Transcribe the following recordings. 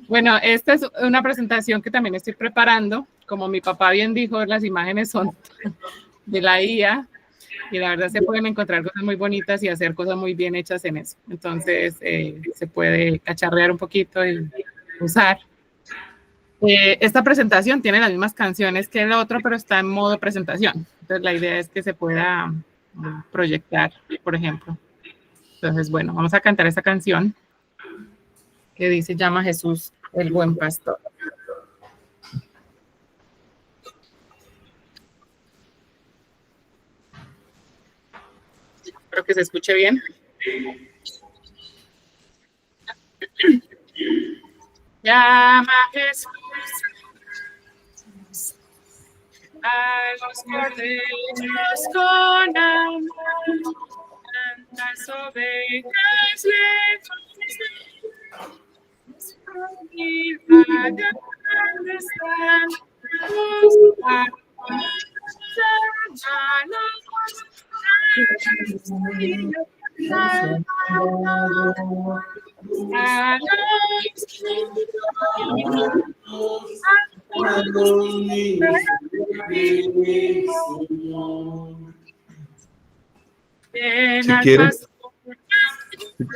Bueno, esta es una presentación que también estoy preparando. Como mi papá bien dijo, las imágenes son de la IA y la verdad se pueden encontrar cosas muy bonitas y hacer cosas muy bien hechas en eso. Entonces, se puede cacharrear un poquito y usar. Esta presentación tiene las mismas canciones que el otro, pero está en modo presentación. Entonces, la idea es que se pueda proyectar, por ejemplo. Entonces, bueno, vamos a cantar esta canción que dice, llama Jesús el buen pastor. Espero que se escuche bien. Llama Jesús a los corderos con amor, tantas ovejas lejos y vagando están buscando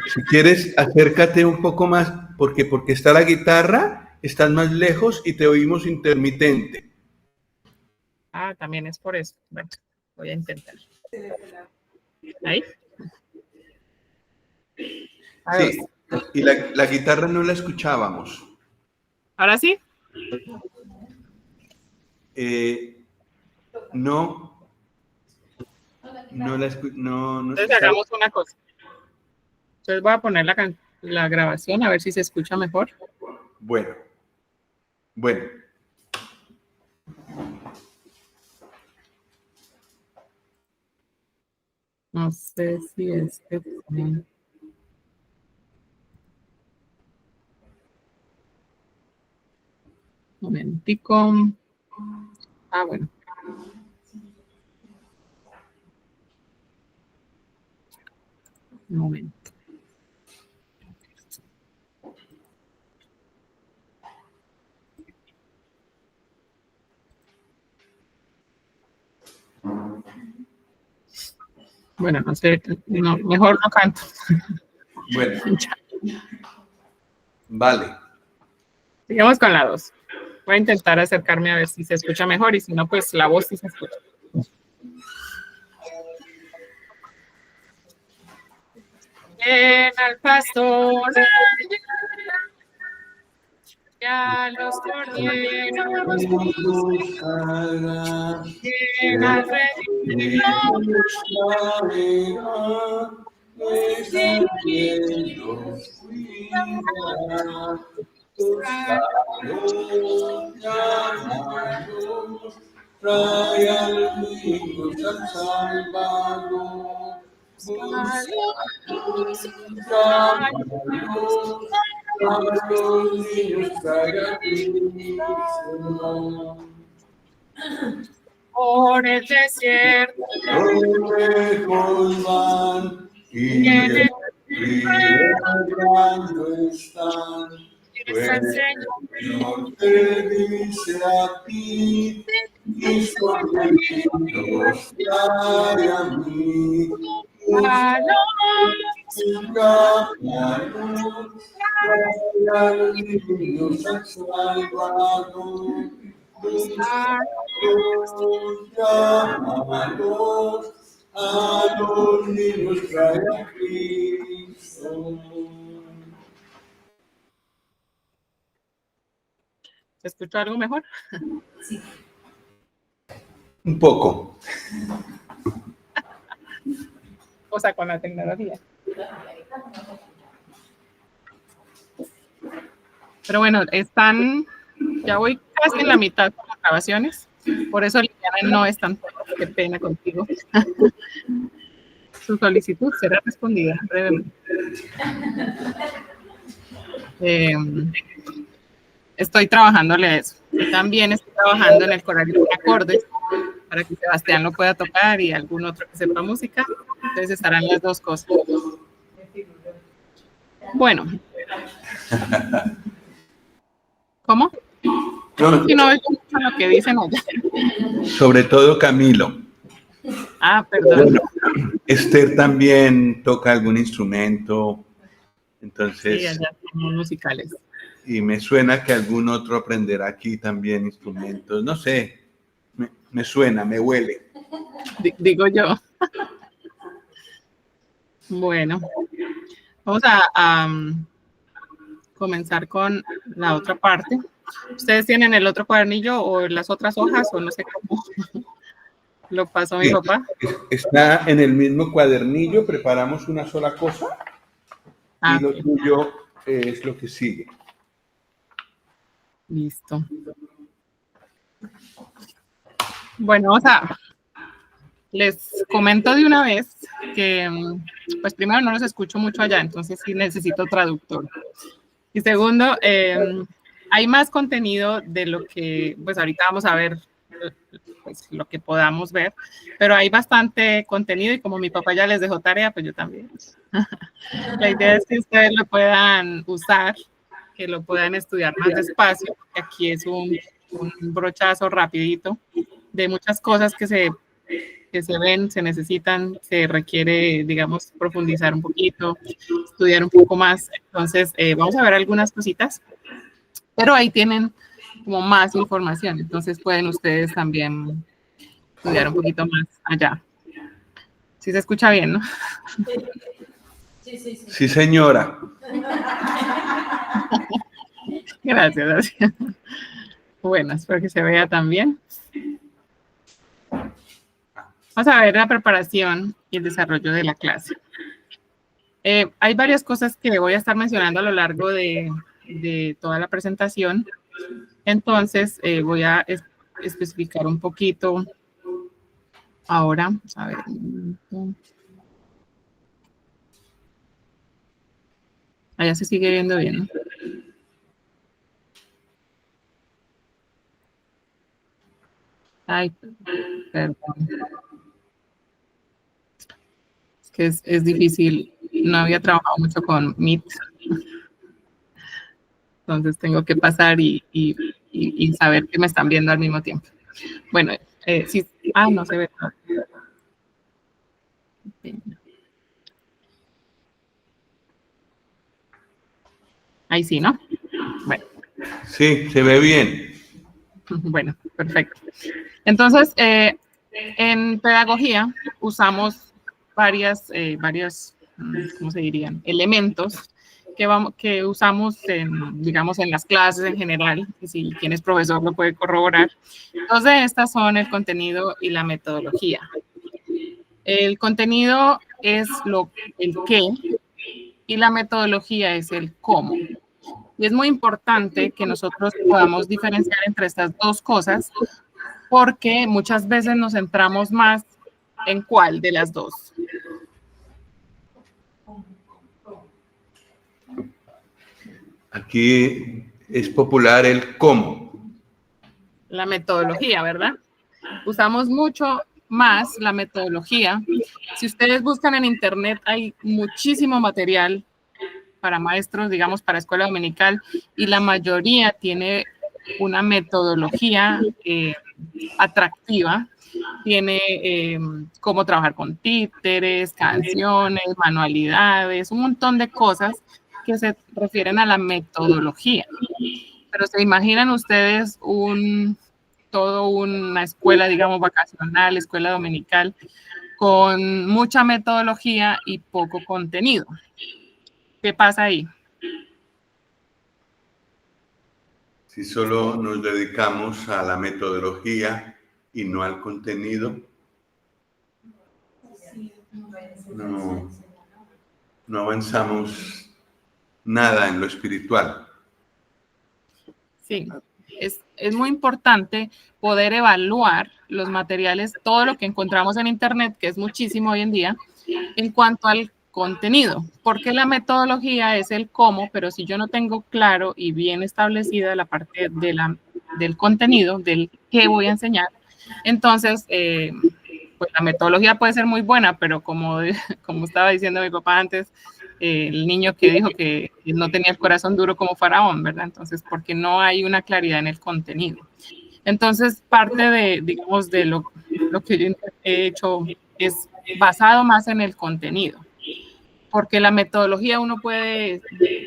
Si quieres, acércate un poco más, porque está la guitarra, estás más lejos y te oímos intermitente. Ah, también es por eso. Bueno, voy a intentar. ¿Ahí? Sí, y la guitarra no la escuchábamos. ¿Ahora sí? No. No la no. Entonces hagamos una cosa. Entonces voy a poner la grabación a ver si se escucha mejor. Bueno. No sé si es que... Momentico. Ah, bueno. Un momento. Bueno, no sé, no, mejor no canto. Bueno. Vale. Sigamos con la 2. Voy a intentar acercarme a ver si se escucha mejor y si no, pues la voz sí se escucha. Ven al pastor, ya los corderos buscarán, ven al redimido, desde el cielo cuidará. Llámanos, trae al niño al Salvador. Llámanos, a los niños trae a Cristo. Por el desierto, Los lejos van y el río están. Pues el Señor te dice a ti, mis corderos trae a mí. Trae a los niños al Salvador. Llámalos, a los niños trae a Cristo. ¿Se escucha algo mejor? Sí. Un poco. O sea, con la tecnología. Pero bueno, ya voy casi en la mitad de las grabaciones. Por eso Liliana no es tan qué pena contigo. Su solicitud será respondida brevemente. Estoy trabajándole a eso. Yo también estoy trabajando en el coral de acordes para que Sebastián lo pueda tocar y algún otro que sepa música. Entonces estarán las dos cosas. Bueno. ¿Cómo? No, Si no oigo mucho lo que dicen allá. sobre todo Camilo. Ah, perdón. Bueno, Esther también toca algún instrumento, Sí, entonces, allá somos musicales. y me suena que algún otro aprenderá aquí también instrumentos, no sé, me suena, me huele. Digo yo. Bueno, vamos a comenzar con la otra parte. ¿Ustedes tienen el otro cuadernillo o las otras hojas o no sé cómo lo pasó mi Sí, papá? está en el mismo cuadernillo, preparamos una sola cosa y Ah, lo ok, tuyo es lo que sigue. listo. Bueno, les comento de una vez que, pues primero no los escucho mucho allá, entonces sí necesito traductor. Y segundo, hay más contenido de lo que, pues ahorita vamos a ver, pues lo que podamos ver, pero hay bastante contenido y como mi papá ya les dejó tarea, pues yo también. La idea es que ustedes lo puedan usar, que lo puedan estudiar más despacio, porque aquí es un brochazo rapidito de muchas cosas que se ven, se necesitan, se requiere, digamos, profundizar un poquito, estudiar un poco más. Entonces, vamos a ver algunas cositas, pero ahí tienen como más información, entonces pueden ustedes también estudiar un poquito más allá. Sí se escucha bien, ¿no? Sí, señora. Gracias, gracias. Bueno, espero que se vea también. Vamos a ver la preparación y el desarrollo de la clase. Hay varias cosas que voy a estar mencionando a lo largo de toda la presentación. Entonces, voy a especificar un poquito ahora. A ver. Allá se sigue viendo bien, ¿no? Ay, perdón. Es que es difícil. No había trabajado mucho con Meet. Entonces tengo que pasar y saber que me están viendo al mismo tiempo. Bueno, sí. Ah, no se ve. Ahí sí, ¿no? Bueno. Sí, se ve bien. Bueno, perfecto. Entonces, en pedagogía usamos varios, ¿cómo se dirían? Elementos que usamos digamos, en las clases en general, y si quien es profesor lo puede corroborar. Dos de estas son el contenido y la metodología. El contenido es el qué y la metodología es el cómo. Y es muy importante que nosotros podamos diferenciar entre estas dos cosas porque muchas veces nos centramos más en cuál de las dos. Aquí es popular el cómo. La metodología, ¿verdad? Usamos mucho más la metodología. Si ustedes buscan en internet, hay muchísimo material para maestros, digamos, para escuela dominical, y la mayoría tiene una metodología atractiva. Tiene cómo trabajar con títeres, canciones, manualidades, un montón de cosas que se refieren a la metodología. Pero se imaginan ustedes toda una escuela, digamos, vacacional, escuela dominical, con mucha metodología y poco contenido. ¿Qué pasa ahí? Si solo nos dedicamos a la metodología y no al contenido, no avanzamos nada en lo espiritual. Sí, es muy importante poder evaluar los materiales, todo lo que encontramos en Internet, que es muchísimo hoy en día, en cuanto al contenido, porque la metodología es el cómo, pero si yo no tengo claro y bien establecida la parte del contenido, del qué voy a enseñar, entonces, pues la metodología puede ser muy buena, pero como estaba diciendo mi papá antes, el niño que dijo que no tenía el corazón duro como Faraón, ¿verdad? Entonces, porque no hay una claridad en el contenido. Entonces, parte de, digamos, de lo que yo he hecho es basado más en el contenido, porque la metodología uno puede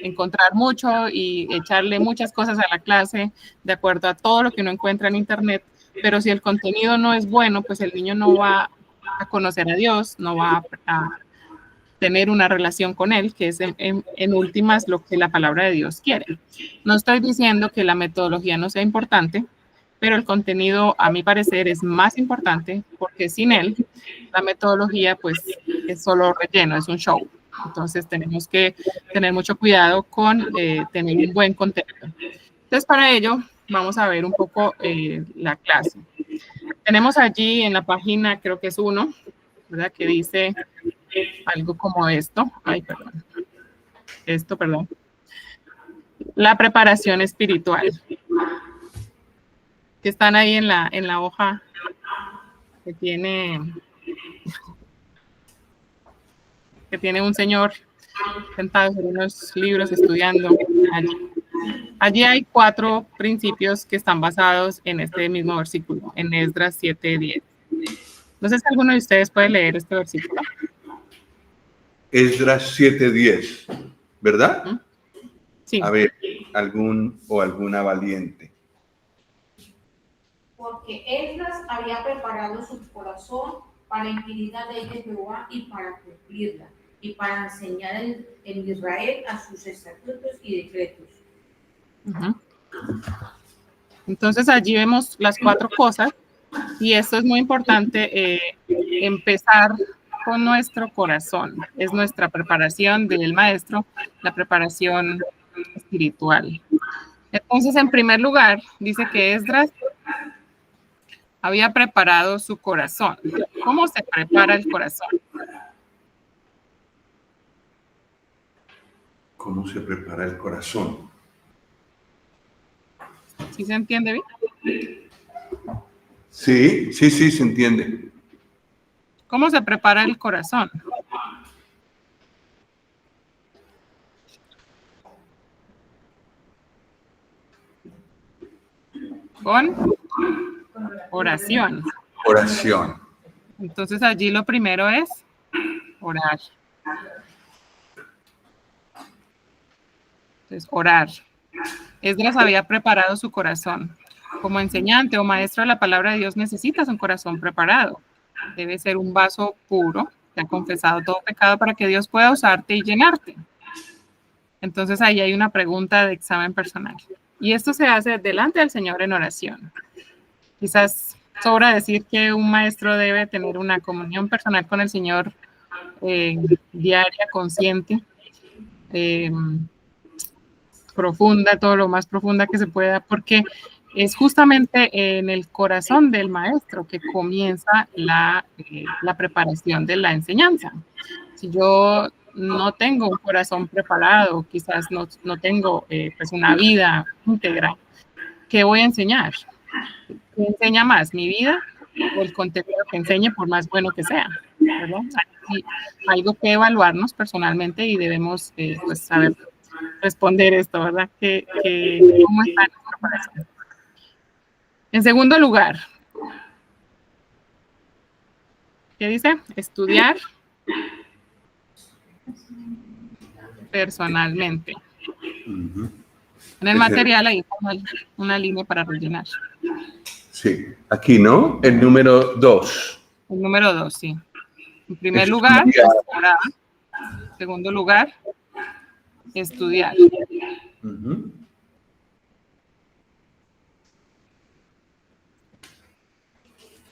encontrar mucho y echarle muchas cosas a la clase de acuerdo a todo lo que uno encuentra en Internet, pero si el contenido no es bueno, pues el niño no va a conocer a Dios, no va a tener una relación con Él, que es en últimas lo que la palabra de Dios quiere. No estoy diciendo que la metodología no sea importante, pero el contenido, a mi parecer, es más importante porque sin él, la metodología, pues, es solo relleno, es un show. Entonces, tenemos que tener mucho cuidado con tener un buen contenido. Entonces, para ello, vamos a ver un poco la clase. Tenemos allí en la página, creo que es 1, ¿verdad? Que dice algo como esto. Ay, perdón. Esto, perdón. La preparación espiritual. Que están ahí en la hoja que tiene un señor sentado en unos libros estudiando allí. Allí hay 4 principios que están basados en este mismo versículo, en Esdras 7:10. No sé si alguno de ustedes puede leer este versículo. Esdras 7:10, ¿verdad? Sí. A ver, alguna valiente. Porque Esdras había preparado su corazón para inquirir la ley de Jehová y para cumplirla, y para enseñar en Israel a sus estatutos y decretos. Entonces allí vemos las 4 cosas y esto es muy importante, empezar con nuestro corazón. Es nuestra preparación del maestro, la preparación espiritual. Entonces, en primer lugar, dice que Esdras había preparado su corazón. ¿Cómo se prepara el corazón? ¿Cómo se prepara el corazón? ¿Sí se entiende bien? Sí, se entiende. ¿Cómo se prepara el corazón? Con oración. Oración. Entonces allí lo primero es orar. Entonces, orar. Esdras había preparado su corazón. Como enseñante o maestro de la palabra de Dios necesitas un corazón preparado. Debe ser un vaso puro que ha confesado todo pecado para que Dios pueda usarte y llenarte. Entonces ahí hay una pregunta de examen personal. Y esto se hace delante del Señor en oración. Quizás sobra decir que un maestro debe tener una comunión personal con el Señor diaria, consciente, profunda, todo lo más profunda que se pueda, porque es justamente en el corazón del maestro que comienza la preparación de la enseñanza. Si yo no tengo un corazón preparado, quizás no tengo pues una vida íntegra, ¿qué voy a enseñar? ¿Qué enseña más, mi vida o el contenido que enseñe, por más bueno que sea? ¿Verdad? Hay algo que evaluarnos personalmente y debemos pues saber responder esto, ¿verdad? ¿Cómo está nuestro corazón? En segundo lugar, ¿qué dice? Estudiar personalmente. En el material hay una línea para rellenar. Sí, aquí, ¿no? El número 2. El número 2, sí. En primer lugar, orar. En segundo lugar, estudiar.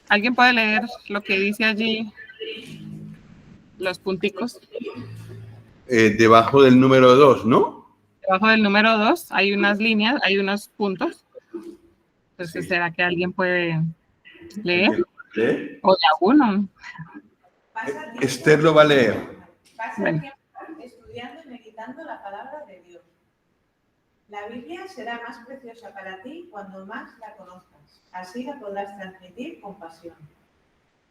¿Alguien puede leer lo que dice allí? Los punticos. Debajo del número 2, ¿no? Debajo del número 2 hay unas líneas, hay unos puntos. Entonces, Sí. ¿será que alguien puede leer? ¿Lee? O de alguno. Esther lo va a leer. Pasa el tiempo estudiando y meditando la palabra de Dios. La Biblia será más preciosa para ti cuando más la conozcas. Así la podrás transmitir con pasión.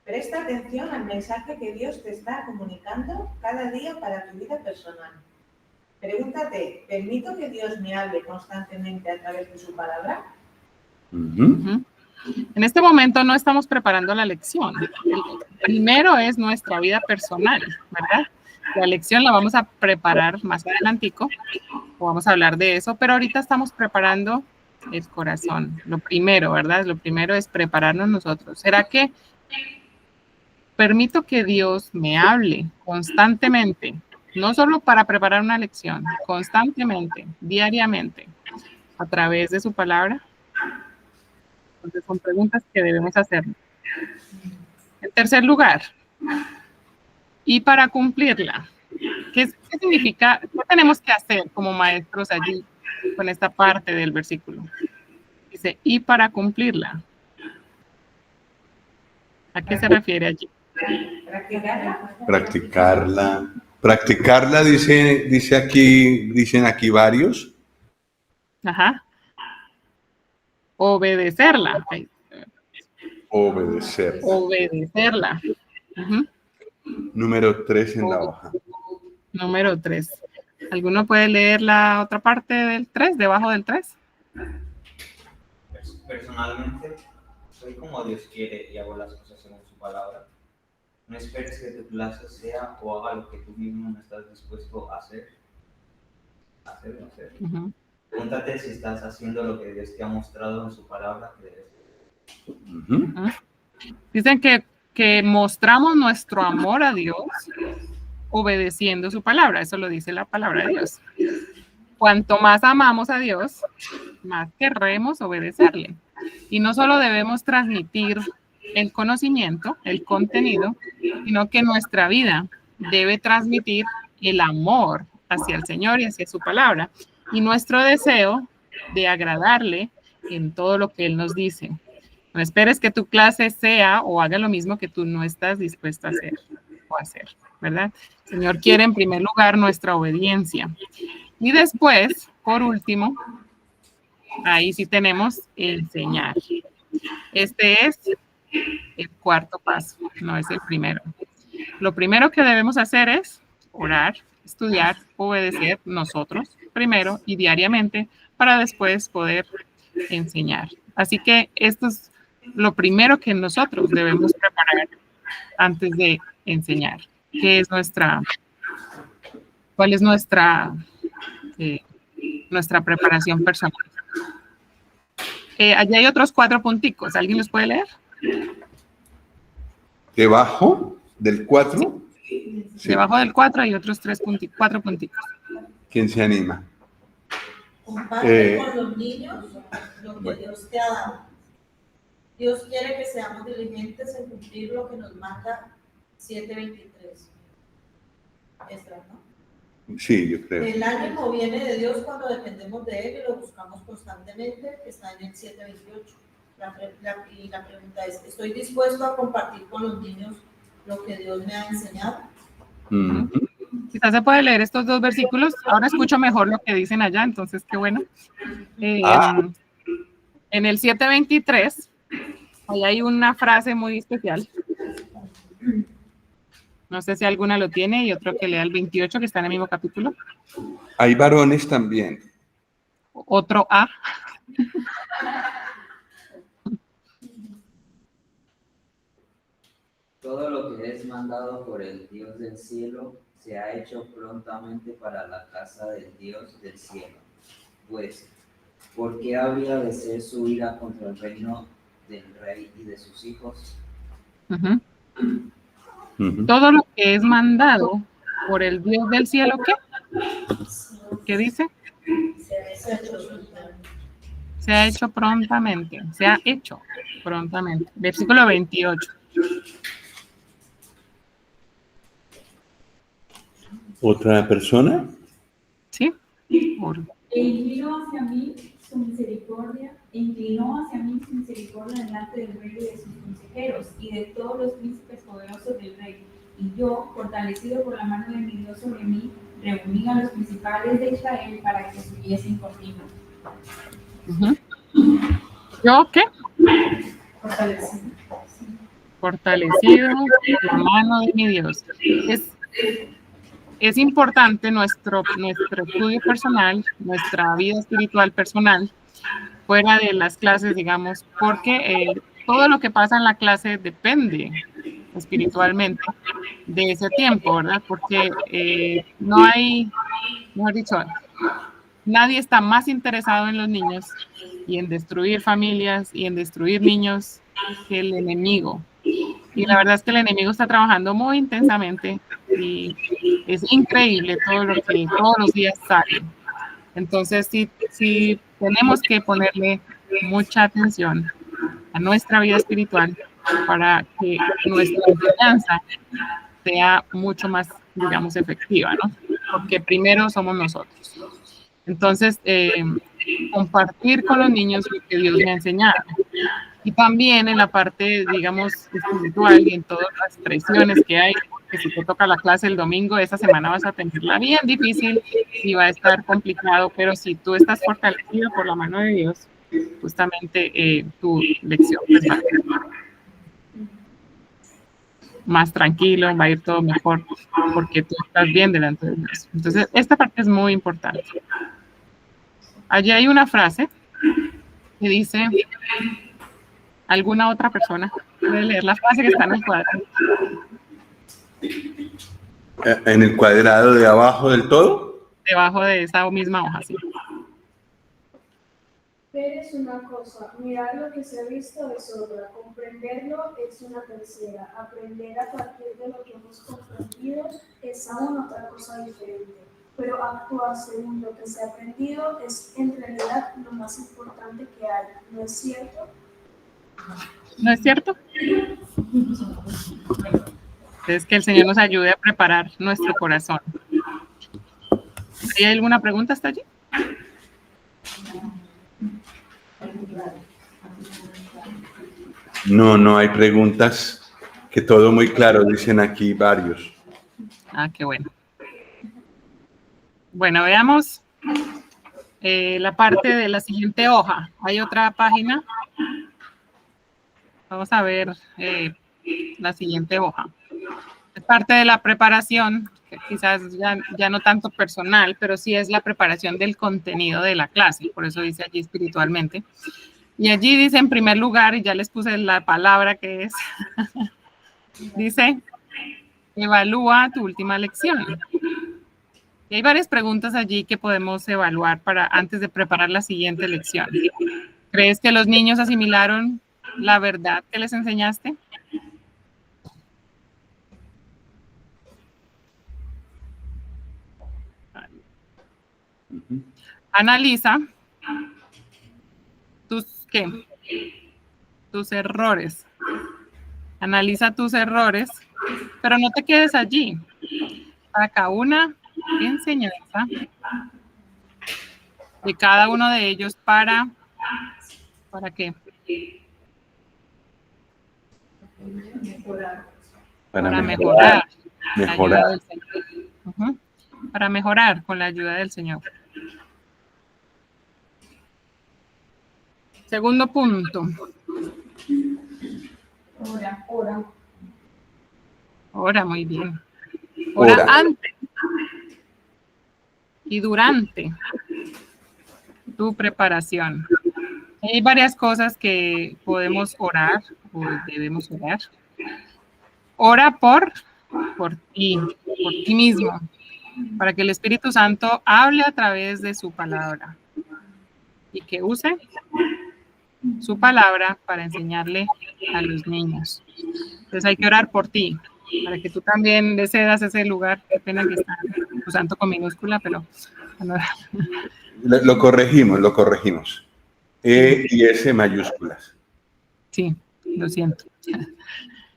Presta atención al mensaje que Dios te está comunicando cada día para tu vida personal. Pregúntate, ¿permito que Dios me hable constantemente a través de su palabra? Ujú. En este momento no estamos preparando la lección. El primero es nuestra vida personal, ¿verdad? La lección la vamos a preparar más adelantico, o vamos a hablar de eso, pero ahorita estamos preparando el corazón. Lo primero, ¿verdad? Lo primero es prepararnos nosotros. ¿Será que permito que Dios me hable constantemente? No solo para preparar una lección, constantemente, diariamente, a través de su palabra. Entonces son preguntas que debemos hacer. En tercer lugar, y para cumplirla, ¿qué significa? ¿Qué tenemos que hacer como maestros allí con esta parte del versículo? Dice, y para cumplirla. ¿A qué se refiere allí? Practicarla. Practicarla, dicen aquí varios. Ajá. Obedecerla. Obedecer. Obedecerla. Ujú. Número 3 en la hoja. Número 3. ¿Alguno puede leer la otra parte del 3, debajo del 3? Personalmente, soy como Dios quiere y hago las cosas según su palabra. No esperes que tu clase sea o haga lo que tú mismo no estás dispuesto a hacer. Uh-huh. Pregúntate si estás haciendo lo que Dios te ha mostrado en su palabra que debes. Uh-huh. Dicen que mostramos nuestro amor a Dios obedeciendo su palabra. Eso lo dice la palabra de Dios. Cuanto más amamos a Dios, más querremos obedecerle. Y no solo debemos transmitir el conocimiento, el contenido, sino que nuestra vida debe transmitir el amor hacia el Señor y hacia su palabra. Y nuestro deseo de agradarle en todo lo que Él nos dice. No esperes que tu clase sea o haga lo mismo que tú no estás dispuesta a hacer o hacer, ¿verdad? El Señor quiere en primer lugar nuestra obediencia. Y después, por último, ahí sí tenemos enseñar. Este es el cuarto paso, no es el primero. Lo primero que debemos hacer es orar, estudiar, obedecer nosotros primero y diariamente para después poder enseñar. Así que esto es lo primero que nosotros debemos preparar antes de enseñar. ¿Cuál es nuestra preparación personal? Allí hay otros 4 punticos. ¿Alguien los puede leer? ¿Debajo del 4? Sí. Debajo del 4 hay otros 4 punticos. ¿Quién se anima? Comparte con los niños lo que Dios te ha dado. Dios quiere que seamos diligentes en cumplir lo que nos manda 7:23. Extra, ¿no? Sí, yo creo. El ánimo viene de Dios cuando dependemos de Él y lo buscamos constantemente, que está en el 7:28. Y la pregunta es, ¿estoy dispuesto a compartir con los niños lo que Dios me ha enseñado? Quizás se puede leer estos 2 versículos. Ahora escucho mejor lo que dicen allá, entonces qué bueno. En el 7:23, ahí hay una frase muy especial. No sé si alguna lo tiene y otro que lea el 28, que está en el mismo capítulo. Hay varones también. Otro A. Todo lo que es mandado por el Dios del cielo se ha hecho prontamente para la casa del Dios del cielo. Pues, ¿por qué habría de ser su ira contra el reino del rey y de sus hijos? Uh-huh. Todo lo que es mandado por el Dios del cielo, ¿qué? ¿Qué dice? Se ha hecho prontamente. Se ha hecho prontamente. Versículo 28. ¿Otra persona? Sí. E inclinó hacia mí su misericordia delante del rey y de sus consejeros y de todos los príncipes poderosos del rey. Y yo, fortalecido por la mano de mi Dios sobre mí, reuní a los principales de Israel para que subiesen conmigo. ¿Yo qué? Fortalecido. fortalecido por la mano de mi Dios. Es importante nuestro estudio personal, nuestra vida espiritual personal, fuera de las clases, digamos, porque todo lo que pasa en la clase depende espiritualmente de ese tiempo, ¿verdad? Porque no hay, mejor dicho, nadie está más interesado en los niños y en destruir familias y en destruir niños que el enemigo. Y la verdad es que el enemigo está trabajando muy intensamente y es increíble todo lo que todos los días sale. Entonces, sí tenemos que ponerle mucha atención a nuestra vida espiritual para que nuestra enseñanza sea mucho más, digamos, efectiva, ¿no? Porque primero somos nosotros. Entonces, compartir con los niños lo que Dios me ha enseñado. Y también en la parte, digamos, espiritual y en todas las presiones que hay, que si te toca la clase el domingo, esa semana vas a tenerla bien difícil y va a estar complicado, pero si tú estás fortalecido por la mano de Dios, justamente tu lección pues, va a ser más tranquilo, va a ir todo mejor, porque tú estás bien delante de Dios. Entonces, esta parte es muy importante. Allí hay una frase que dice... ¿Alguna otra persona puede leer la frase que está en el cuadrado? ¿En el cuadrado de abajo del todo? Debajo de esa misma hoja, sí. Ver es una cosa, mirar lo que se ha visto es otra, comprenderlo es una tercera, aprender a partir de lo que hemos comprendido es aún otra cosa diferente. Pero actuar según lo que se ha aprendido es en realidad lo más importante que hay, ¿no es cierto? ¿No es cierto? Es que el Señor nos ayude a preparar nuestro corazón. ¿Hay alguna pregunta hasta allí? No hay preguntas. Que todo muy claro, dicen aquí varios. Ah, qué bueno. Bueno, veamos la parte de la siguiente hoja. Hay otra página. Vamos a ver la siguiente hoja. Es parte de la preparación, que quizás ya no tanto personal, pero sí es la preparación del contenido de la clase. Por eso dice allí espiritualmente. Y allí dice en primer lugar, y ya les puse la palabra que es, dice, evalúa tu última lección. Y hay varias preguntas allí que podemos evaluar antes de preparar la siguiente lección. ¿Crees que los niños asimilaron la verdad que les enseñaste? Analiza tus errores. Analiza tus errores, pero no te quedes allí. Saca una enseñanza de cada uno de ellos ¿para qué? Para mejorar. Para mejorar con la ayuda del Señor. Segundo punto. Ora, muy bien. Ora antes y durante tu preparación. Hay varias cosas que podemos orar o debemos orar. Ora por ti mismo, para que el Espíritu Santo hable a través de su palabra y que use su palabra para enseñarle a los niños. Entonces hay que orar por ti, para que tú también le cedas ese lugar. Qué pena que está tu santo con minúscula, pero... Lo corregimos. E y S mayúsculas. Sí, lo siento.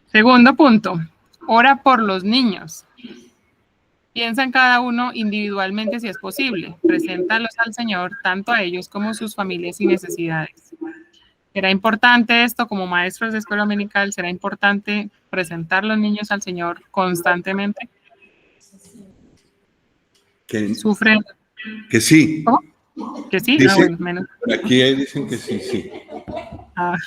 Segundo punto, ora por los niños. Piensa en cada uno individualmente si es posible. Preséntalos al Señor, tanto a ellos como a sus familias y necesidades. ¿Será importante esto como maestros de escuela dominical? ¿Será importante presentar los niños al Señor constantemente? Que ¿Sufren? Que sí. ¿Cómo? ¿Que sí? Dice, bueno, menos. Aquí dicen que sí. Ah.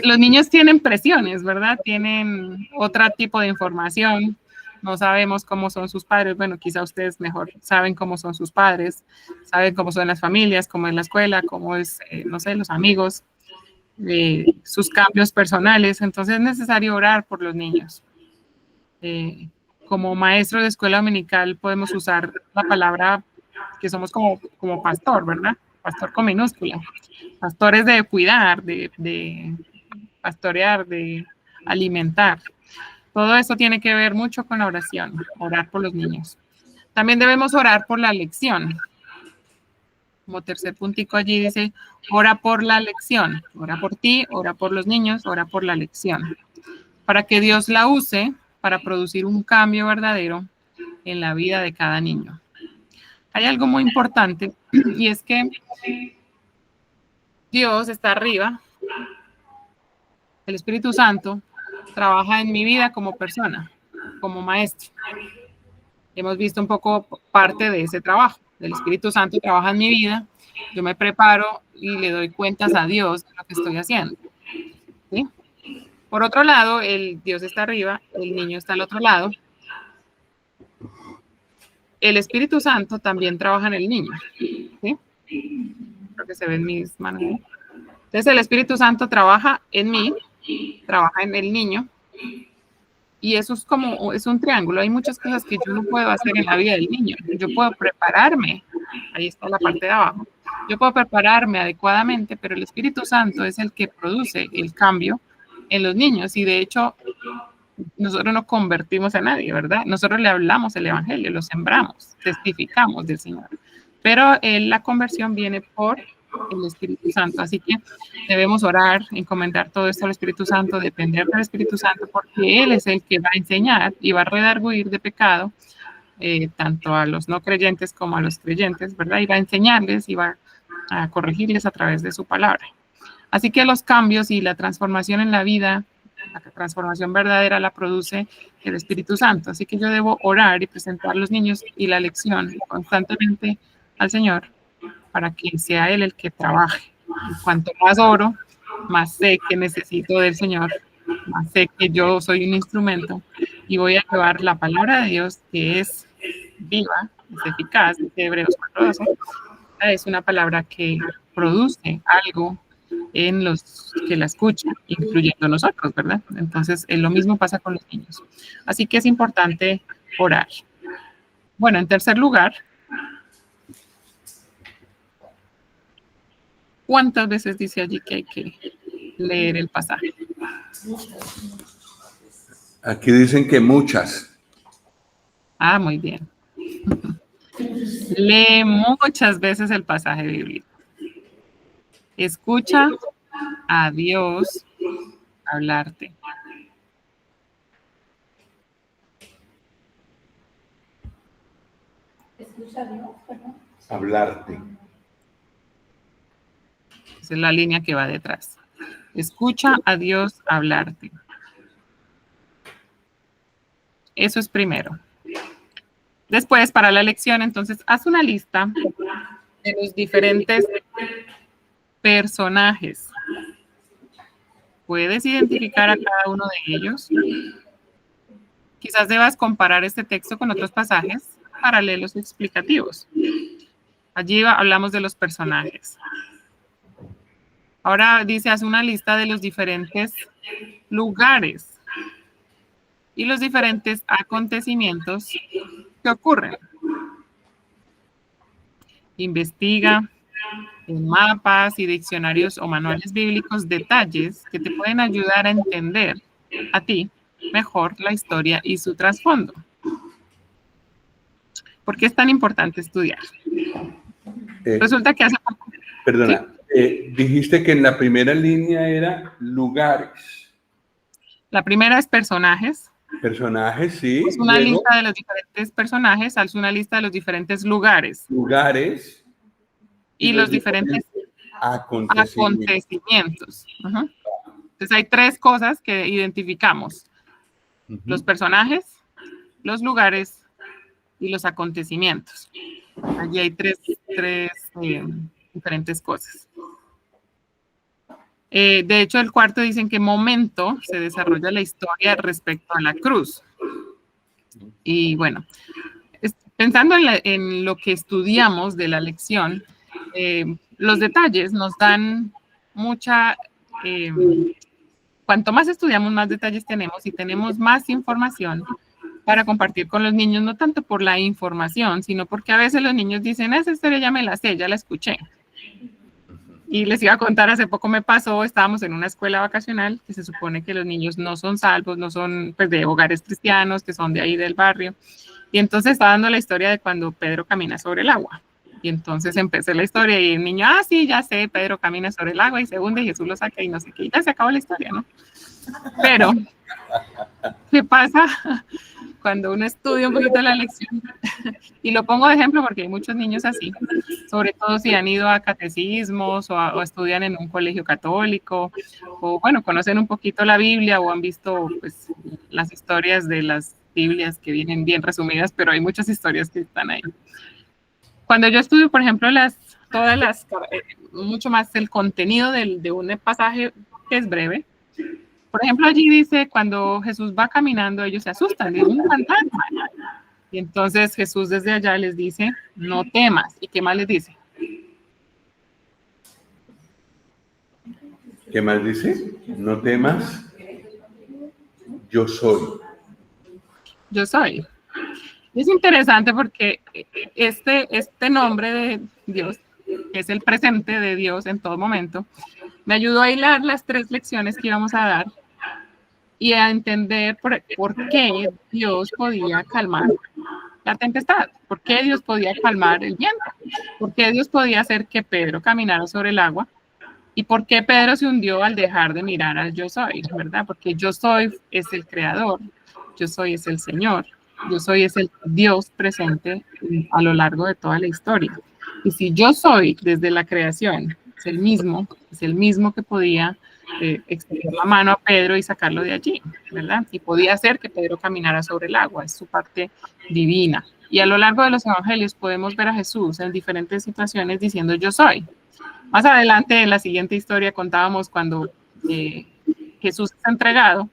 Los niños tienen presiones, ¿verdad? Tienen otro tipo de información. No sabemos cómo son sus padres. Bueno, quizá ustedes mejor saben cómo son sus padres, saben cómo son las familias, cómo es la escuela, cómo es, no sé, los amigos, sus cambios personales. Entonces es necesario orar por los niños. Como maestro de escuela dominical podemos usar la palabra que somos como pastor, ¿verdad? Pastor con minúscula. Pastores de cuidar, de pastorear, de alimentar. Todo eso tiene que ver mucho con la oración, orar por los niños. También debemos orar por la lección. Como tercer puntico allí dice, ora por la lección. Ora por ti, ora por los niños, ora por la lección. Para que Dios la use para producir un cambio verdadero en la vida de cada niño. Hay algo muy importante y es que Dios está arriba, el Espíritu Santo trabaja en mi vida como persona, como maestro. Hemos visto un poco parte de ese trabajo. El Espíritu Santo trabaja en mi vida, yo me preparo y le doy cuentas a Dios de lo que estoy haciendo. ¿Sí? Por otro lado, el Dios está arriba, el niño está al otro lado. El Espíritu Santo también trabaja en el niño. ¿Sí? Creo que se ven mis manos. Entonces el Espíritu Santo trabaja en mí, trabaja en el niño, y eso es un triángulo. Hay muchas cosas que yo no puedo hacer en la vida del niño. Yo puedo prepararme, ahí está la parte de abajo, yo puedo prepararme adecuadamente, pero el Espíritu Santo es el que produce el cambio en los niños, y de hecho nosotros no convertimos a nadie, ¿verdad? Nosotros le hablamos el Evangelio, lo sembramos, testificamos del Señor, pero la conversión viene por el Espíritu Santo. Así que debemos orar, encomendar todo esto al Espíritu Santo, depender del Espíritu Santo, porque Él es el que va a enseñar y va a redarguir de pecado tanto a los no creyentes como a los creyentes, ¿verdad? Y va a enseñarles y va a corregirles a través de su palabra. Así que los cambios y la transformación en la vida, la transformación verdadera la produce el Espíritu Santo. Así que yo debo orar y presentar a los niños y la lección constantemente al Señor, para que sea Él el que trabaje. Y cuanto más oro, más sé que necesito del Señor, más sé que yo soy un instrumento y voy a llevar la palabra de Dios, que es viva, es eficaz, dice Hebreos 4:12. Es una palabra que produce algo en los que la escuchan, incluyendo nosotros, ¿verdad? Entonces, lo mismo pasa con los niños. Así que es importante orar. Bueno, en tercer lugar, ¿cuántas veces dice allí que hay que leer el pasaje? Aquí dicen que muchas. Ah, muy bien. Lee muchas veces el pasaje bíblico. Escucha a Dios hablarte. Escucha a Dios, perdón. Hablarte. Esa es la línea que va detrás. Escucha a Dios hablarte. Eso es primero. Después, para la lección, entonces, haz una lista de los diferentes personajes. ¿Puedes identificar a cada uno de ellos? Quizás debas comparar este texto con otros pasajes paralelos explicativos. Allí hablamos de los personajes. Ahora dice, haz una lista de los diferentes lugares y los diferentes acontecimientos que ocurren. Investiga en mapas y diccionarios o manuales bíblicos detalles que te pueden ayudar a entender a ti mejor la historia y su trasfondo. ¿Por qué es tan importante estudiar? Resulta que hace poco... Perdona, ¿sí? Dijiste que en la primera línea era lugares. La primera es personajes. Personajes, sí. Es una lista de los diferentes personajes, haz una lista de los diferentes lugares. Lugares. Y los diferentes acontecimientos. Uh-huh. Entonces hay tres cosas que identificamos. Uh-huh. Los personajes, los lugares y los acontecimientos. Allí hay tres diferentes cosas. De hecho, el cuarto dice en qué momento se desarrolla la historia respecto a la cruz. Y bueno, pensando en lo que estudiamos de la lección, los detalles nos dan mucha... cuanto más estudiamos, más detalles tenemos y tenemos más información para compartir con los niños, no tanto por la información, sino porque a veces los niños dicen, esa historia ya me la sé, ya la escuché. Y les iba a contar, hace poco me pasó, estábamos en una escuela vacacional, que se supone que los niños no son salvos, no son pues, de hogares cristianos, que son de ahí del barrio. Y entonces estaba dando la historia de cuando Pedro camina sobre el agua. Y entonces empecé la historia y el niño, sí, ya sé, Pedro camina sobre el agua y se hunde y Jesús lo saca y no sé qué. Y ya se acabó la historia, ¿no? Pero, ¿qué pasa cuando uno estudia un poquito la lección? Y lo pongo de ejemplo porque hay muchos niños así, sobre todo si han ido a catecismos o estudian en un colegio católico, o bueno, conocen un poquito la Biblia o han visto pues, las historias de las Biblias que vienen bien resumidas, pero hay muchas historias que están ahí. Cuando yo estudio, por ejemplo, mucho más el contenido de un pasaje que es breve, por ejemplo, allí dice, cuando Jesús va caminando, ellos se asustan, dicen, un fantasma. Y entonces Jesús desde allá les dice, no temas. ¿Y qué más les dice? ¿Qué más dice? No temas, yo soy. Yo soy. Es interesante porque este nombre de Dios, que es el presente de Dios en todo momento, me ayudó a hilar las 3 lecciones que íbamos a dar y a entender por qué Dios podía calmar la tempestad, por qué Dios podía calmar el viento, por qué Dios podía hacer que Pedro caminara sobre el agua y por qué Pedro se hundió al dejar de mirar al yo soy, ¿verdad? Porque yo soy es el creador, yo soy es el Señor, yo soy es el Dios presente a lo largo de toda la historia. Y si yo soy desde la creación, es el mismo que podía extender la mano a Pedro y sacarlo de allí, ¿verdad? Y podía hacer que Pedro caminara sobre el agua, es su parte divina. Y a lo largo de los evangelios podemos ver a Jesús en diferentes situaciones diciendo yo soy. Más adelante en la siguiente historia contábamos cuando Jesús es entregado.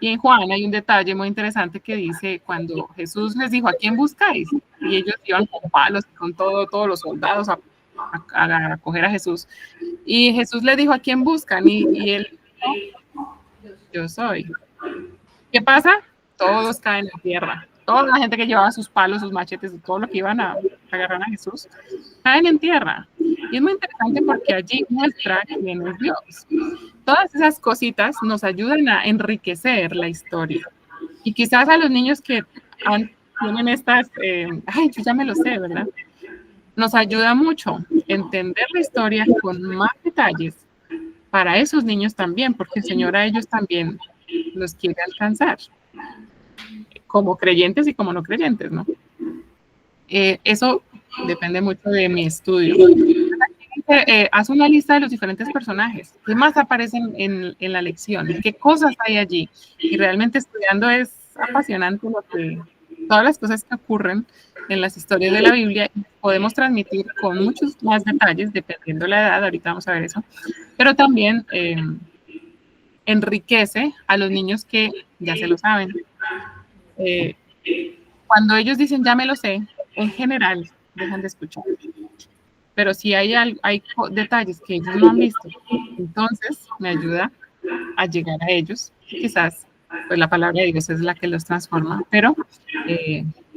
Y en Juan hay un detalle muy interesante que dice, cuando Jesús les dijo, ¿a quién buscáis? Y ellos iban con palos, con todos los soldados a coger a Jesús. Y Jesús les dijo, ¿a quién buscan? Y él, yo soy. ¿Qué pasa? Todos caen en tierra. Toda la gente que llevaba sus palos, sus machetes, todo lo que iban a agarrar a Jesús, caen en tierra. Y es muy interesante porque allí muestra quién es Dios. Todas esas cositas nos ayudan a enriquecer la historia. Y quizás a los niños que tienen estas, yo ya me lo sé, ¿verdad? Nos ayuda mucho entender la historia con más detalles para esos niños también, porque el Señor a ellos también los quiere alcanzar, como creyentes y como no creyentes, ¿no? Eso depende mucho de mi estudio. Haz una lista de los diferentes personajes. ¿Qué más aparecen en la lección? ¿Qué cosas hay allí? Y realmente estudiando es apasionante todas las cosas que ocurren en las historias de la Biblia. Podemos transmitir con muchos más detalles, dependiendo de la edad, ahorita vamos a ver eso, pero también enriquece a los niños que ya se lo saben. Cuando ellos dicen ya me lo sé, en general dejan de escuchar. Pero si hay detalles que ellos no han visto, entonces me ayuda a llegar a ellos. Quizás pues la palabra de Dios es la que los transforma, pero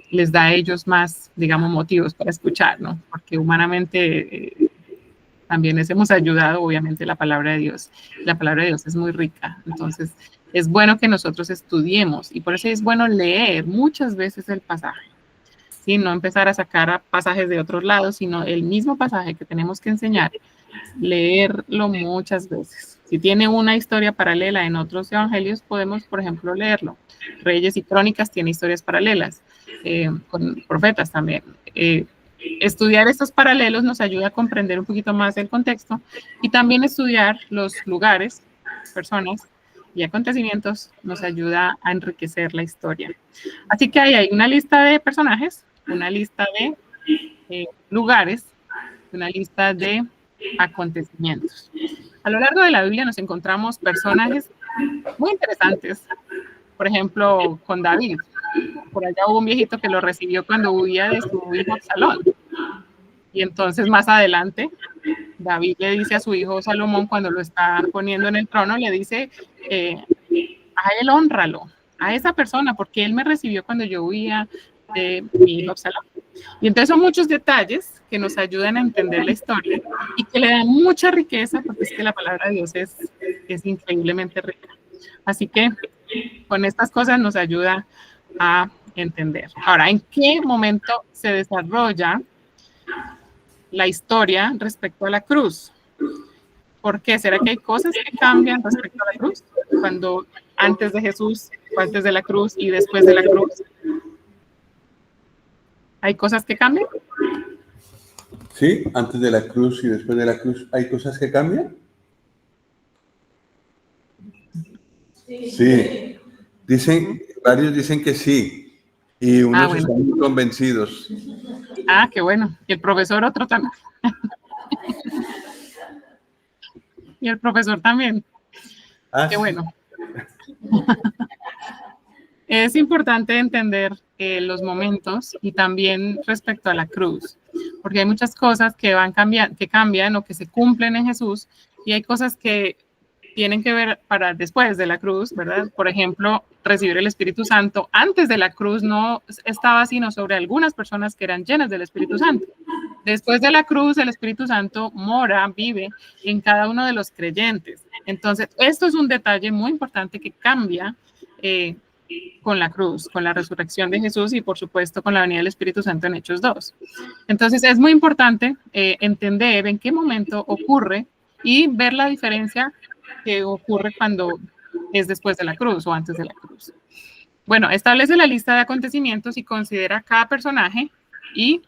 les da a ellos más, digamos, motivos para escuchar, ¿no? Porque humanamente también les hemos ayudado, obviamente, la palabra de Dios. La palabra de Dios es muy rica, entonces es bueno que nosotros estudiemos y por eso es bueno leer muchas veces el pasaje. ¿Sí? No empezar a sacar pasajes de otros lados, sino el mismo pasaje que tenemos que enseñar, leerlo muchas veces. Si tiene una historia paralela en otros evangelios, podemos, por ejemplo, leerlo. Reyes y Crónicas tiene historias paralelas, con profetas también. Estudiar estos paralelos nos ayuda a comprender un poquito más el contexto y también estudiar los lugares, personas y acontecimientos nos ayuda a enriquecer la historia. Así que ahí hay una lista de personajes, una lista de lugares, una lista de acontecimientos. A lo largo de la Biblia nos encontramos personajes muy interesantes. Por ejemplo, con David. Por allá hubo un viejito que lo recibió cuando huía de su hijo Absalón. Y entonces más adelante, David le dice a su hijo Salomón, cuando lo está poniendo en el trono, le dice, a él hónralo, a esa persona, porque él me recibió cuando yo huía de mi hijo Absalón. Y entonces son muchos detalles que nos ayudan a entender la historia y que le dan mucha riqueza, porque es que la palabra de Dios es increíblemente rica. Así que con estas cosas nos ayuda a entender. Ahora, ¿en qué momento se desarrolla la historia respecto a la cruz? ¿Por qué? ¿Será que hay cosas que cambian respecto a la cruz? Cuando antes de Jesús, antes de la cruz y después de la cruz. ¿Hay cosas que cambian? Sí, antes de la cruz y después de la cruz, ¿hay cosas que cambian? Sí. Varios dicen que sí. Y unos están muy convencidos. Ah, qué bueno. Y el profesor otro también. Y el profesor también. Qué bueno. Es importante entender los momentos y también respecto a la cruz, porque hay muchas cosas que cambian o que se cumplen en Jesús, y hay cosas que tienen que ver para después de la cruz, ¿verdad? Por ejemplo, recibir el Espíritu Santo antes de la cruz no estaba sino sobre algunas personas que eran llenas del Espíritu Santo. Después de la cruz, el Espíritu Santo vive en cada uno de los creyentes. Entonces, esto es un detalle muy importante que cambia con la cruz, con la resurrección de Jesús y, por supuesto, con la venida del Espíritu Santo en Hechos 2. Entonces, es muy importante entender en qué momento ocurre y ver la diferencia que ocurre cuando es después de la cruz o antes de la cruz. Bueno, establece la lista de acontecimientos y considera cada personaje y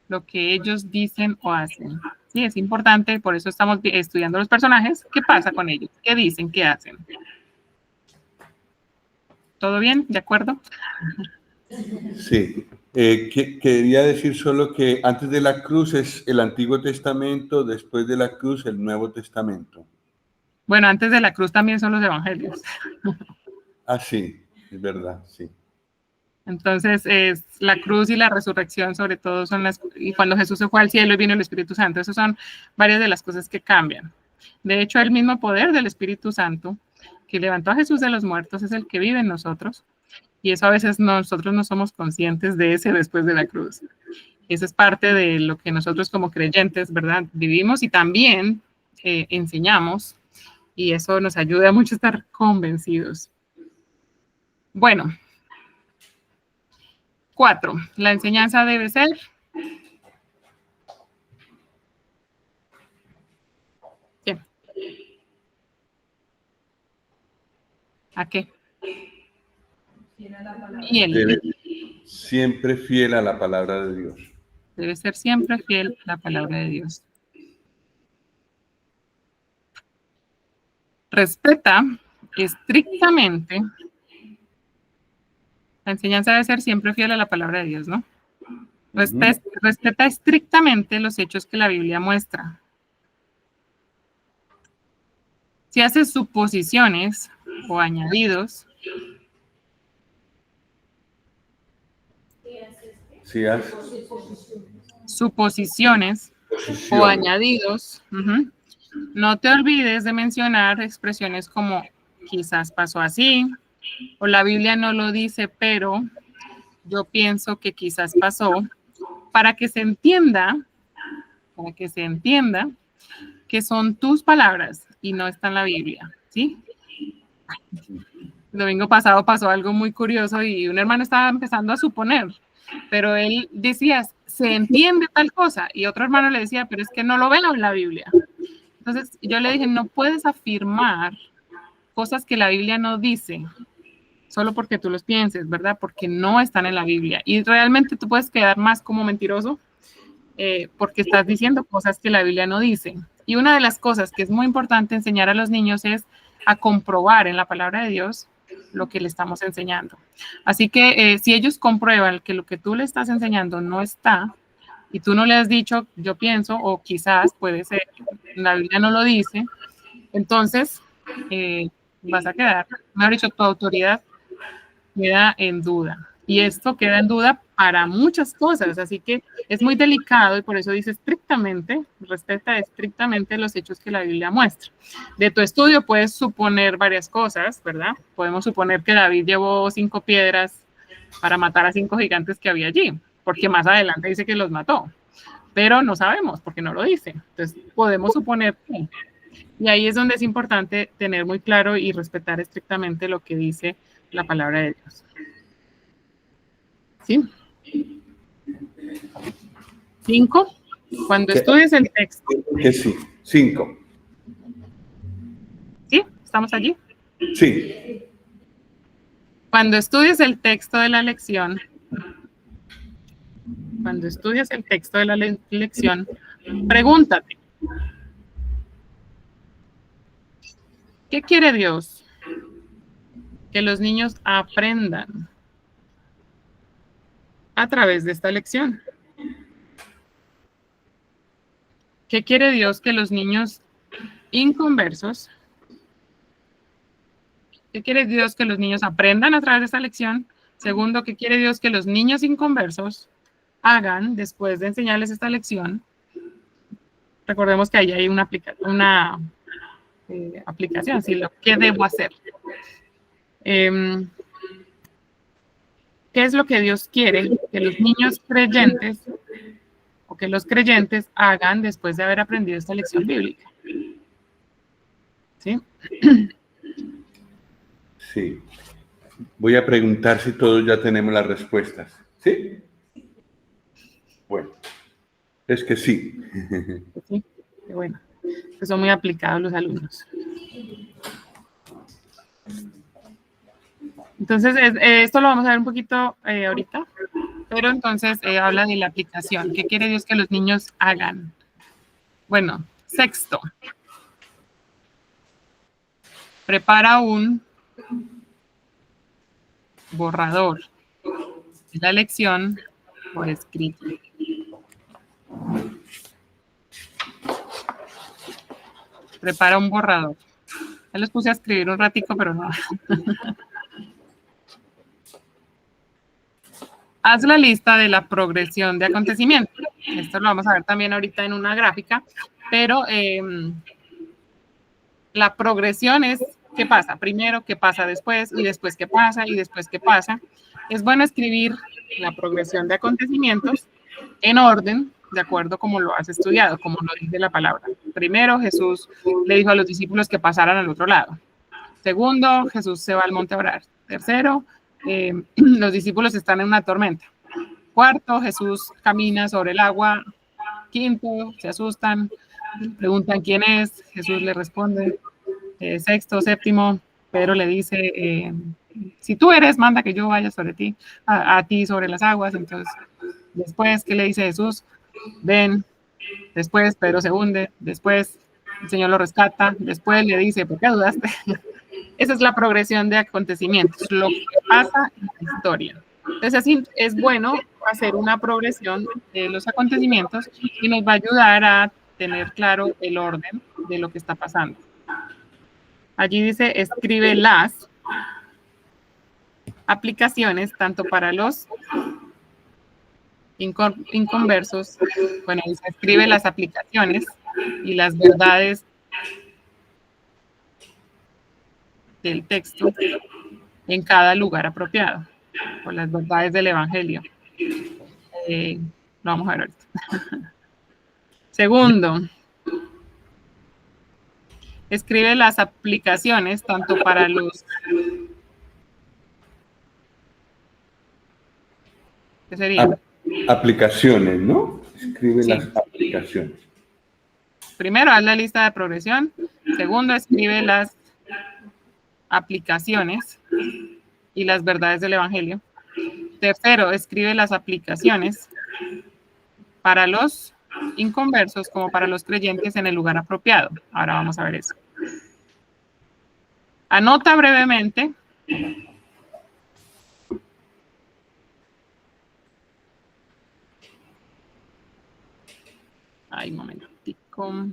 lo que ellos dicen o hacen. Sí, es importante, por eso estamos estudiando los personajes. ¿Qué pasa con ellos? ¿Qué dicen? ¿Qué hacen? ¿Todo bien? ¿De acuerdo? Sí. Quería decir solo que antes de la cruz es el Antiguo Testamento, después de la cruz el Nuevo Testamento. Bueno, antes de la cruz también son los evangelios. Ah, sí, es verdad, sí. Entonces, es la cruz y la resurrección, sobre todo, y cuando Jesús se fue al cielo y vino el Espíritu Santo, esas son varias de las cosas que cambian. De hecho, el mismo poder del Espíritu Santo que levantó a Jesús de los muertos es el que vive en nosotros. Y eso a veces nosotros no somos conscientes de ese después de la cruz. Eso es parte de lo que nosotros como creyentes, ¿verdad? Vivimos y también enseñamos, y eso nos ayuda mucho a estar convencidos. Bueno, 4. La enseñanza debe ser ¿qué? ¿A qué? Siempre fiel a la palabra de Dios. Debe ser siempre fiel a la palabra de Dios. Respeta estrictamente. La enseñanza debe ser siempre fiel a la palabra de Dios, ¿no? Respeta estrictamente los hechos que la Biblia muestra. Si hace suposiciones o añadidos, suposiciones o añadidos, no te olvides de mencionar expresiones como quizás pasó así, o la Biblia no lo dice, pero yo pienso que quizás pasó, para que se entienda que son tus palabras y no está en la Biblia, ¿sí? El domingo pasado pasó algo muy curioso y un hermano estaba empezando a suponer, pero él decía, se entiende tal cosa, y otro hermano le decía, pero es que no lo veo en la Biblia. Entonces yo le dije, no puedes afirmar cosas que la Biblia no dice, solo porque tú los pienses, ¿verdad? Porque no están en la Biblia. Y realmente tú puedes quedar más como mentiroso porque estás diciendo cosas que la Biblia no dice. Y una de las cosas que es muy importante enseñar a los niños es a comprobar en la palabra de Dios lo que le estamos enseñando. Así que si ellos comprueban que lo que tú le estás enseñando no está, y tú no le has dicho, yo pienso, o quizás puede ser, la Biblia no lo dice, entonces vas a quedar, mejor dicho, tu autoridad queda en duda. Y esto queda en duda para muchas cosas, así que es muy delicado y por eso dice estrictamente, respeta estrictamente los hechos que la Biblia muestra. De tu estudio puedes suponer varias cosas, ¿verdad? Podemos suponer que David llevó 5 piedras para matar a 5 gigantes que había allí, porque más adelante dice que los mató, pero no sabemos porque no lo dice. Entonces podemos suponer que. Y ahí es donde es importante tener muy claro y respetar estrictamente lo que dice la palabra de Dios. ¿Sí? 5. Cuando estudies el texto. Que sí. 5. ¿Sí? ¿Estamos allí? Sí. Cuando estudies el texto de la lección, pregúntate, ¿qué quiere Dios? Que los niños aprendan a través de esta lección. ¿Qué quiere Dios que los niños inconversos? ¿Qué quiere Dios que los niños aprendan a través de esta lección? Segundo, ¿qué quiere Dios que los niños inconversos hagan después de enseñarles esta lección? Recordemos que ahí hay una aplicación, ¿sí? ¿Qué debo hacer? ¿Qué es lo que Dios quiere que los niños creyentes o que los creyentes hagan después de haber aprendido esta lección bíblica? ¿Sí? Sí. Voy a preguntar si todos ya tenemos las respuestas. ¿Sí? Bueno, es que sí. Sí, qué bueno. Que son muy aplicados los alumnos. Entonces, esto lo vamos a ver un poquito ahorita, pero entonces habla de la aplicación. ¿Qué quiere Dios que los niños hagan? Bueno, 6. Prepara un borrador de la lección por escrito. Prepara un borrador. Ya los puse a escribir un ratico, pero no. Haz la lista de la progresión de acontecimientos. Esto lo vamos a ver también ahorita en una gráfica, pero la progresión es qué pasa primero, qué pasa después, y después qué pasa, y después qué pasa. Es bueno escribir la progresión de acontecimientos en orden, de acuerdo como lo has estudiado, como lo dice la palabra. Primero, Jesús le dijo a los discípulos que pasaran al otro lado. Segundo, Jesús se va al monte a orar. Tercero, los discípulos están en una tormenta. Cuarto, Jesús camina sobre el agua. Quinto, se asustan, preguntan quién es, Jesús le responde. Sexto, séptimo, Pedro le dice, si tú eres, manda que yo vaya sobre ti, a ti sobre las aguas. Entonces, después, ¿qué le dice Jesús? Ven. Después, Pedro se hunde. Después, el Señor lo rescata. Después le dice, ¿por qué dudaste? Esa es la progresión de acontecimientos, lo que pasa en la historia. Entonces, así es bueno hacer una progresión de los acontecimientos y nos va a ayudar a tener claro el orden de lo que está pasando. Allí dice, escribe las aplicaciones, tanto para los inconversos, bueno, dice, escribe las aplicaciones y las verdades del texto en cada lugar apropiado, por las verdades del Evangelio. Lo vamos a ver ahorita. Segundo, escribe las aplicaciones tanto para los... ¿Qué sería? Aplicaciones, ¿no? Escribe Sí. las aplicaciones. Primero, haz la lista de progresión. Segundo, escribe las aplicaciones y las verdades del Evangelio. Tercero, escribe las aplicaciones para los inconversos como para los creyentes en el lugar apropiado. Ahora vamos a ver eso. Anota brevemente Ay, un momentico.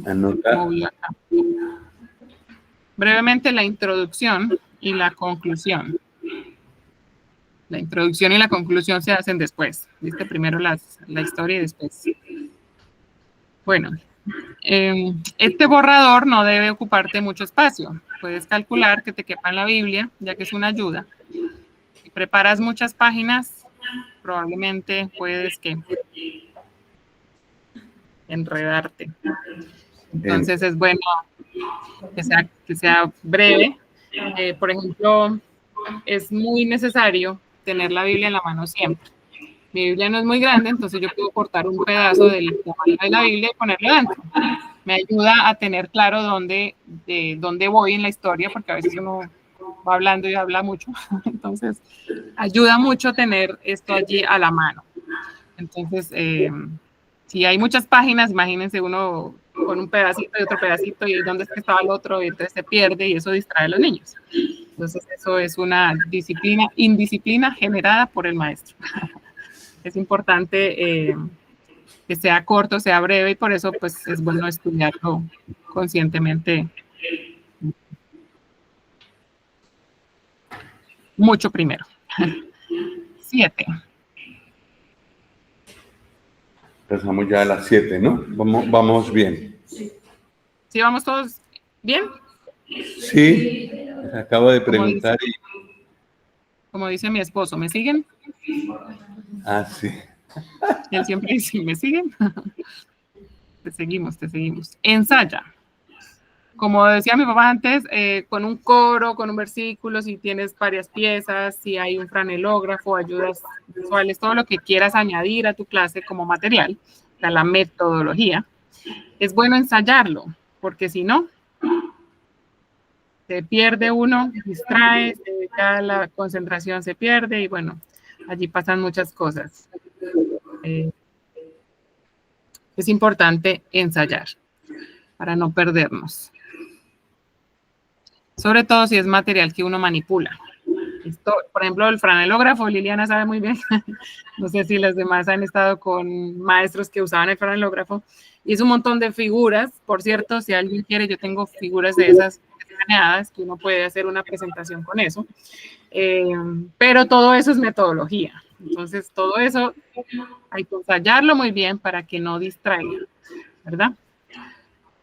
Anota. Brevemente la introducción y la conclusión. La introducción y la conclusión se hacen después. ¿Viste? Primero la historia y después. Bueno, este borrador no debe ocuparte mucho espacio. Puedes calcular que te quepa en la Biblia, ya que es una ayuda. Si preparas muchas páginas, probablemente puedes que enredarte. Entonces es bueno que sea breve. Por ejemplo, es muy necesario tener la Biblia en la mano siempre. Mi Biblia no es muy grande, entonces yo puedo cortar un pedazo del tamaño de la Biblia y ponerlo dentro. Me ayuda a tener claro dónde voy en la historia, porque a veces uno va hablando y habla mucho. Entonces, ayuda mucho tener esto allí a la mano. Entonces, si hay muchas páginas, imagínense uno con un pedacito y otro pedacito y dónde es que estaba el otro, y entonces se pierde y eso distrae a los niños. Entonces, eso es una indisciplina generada por el maestro. Es importante que sea corto, sea breve, y por eso pues es bueno estudiarlo conscientemente mucho primero. 7. Empezamos ya a las 7, ¿no? Vamos bien. ¿Sí vamos todos bien? Sí, acabo de preguntar como dice mi esposo, ¿me siguen? Ah, sí. Él siempre dice, ¿me siguen? Te seguimos. Ensaya. Como decía mi papá antes, con un coro, con un versículo, si tienes varias piezas, si hay un franelógrafo, ayudas visuales, todo lo que quieras añadir a tu clase como material, a la metodología, es bueno ensayarlo, porque si no, se pierde uno, distrae, ya la concentración se pierde y bueno, allí pasan muchas cosas. Es importante ensayar para no perdernos. Sobre todo si es material que uno manipula. Esto, por ejemplo, el franelógrafo, Liliana sabe muy bien. No sé si los demás han estado con maestros que usaban el franelógrafo. Y es un montón de figuras. Por cierto, si alguien quiere, yo tengo figuras de esas escaneadas que uno puede hacer una presentación con eso. Pero todo eso es metodología. Entonces, todo eso hay que ensayarlo muy bien para que no distraiga, ¿verdad?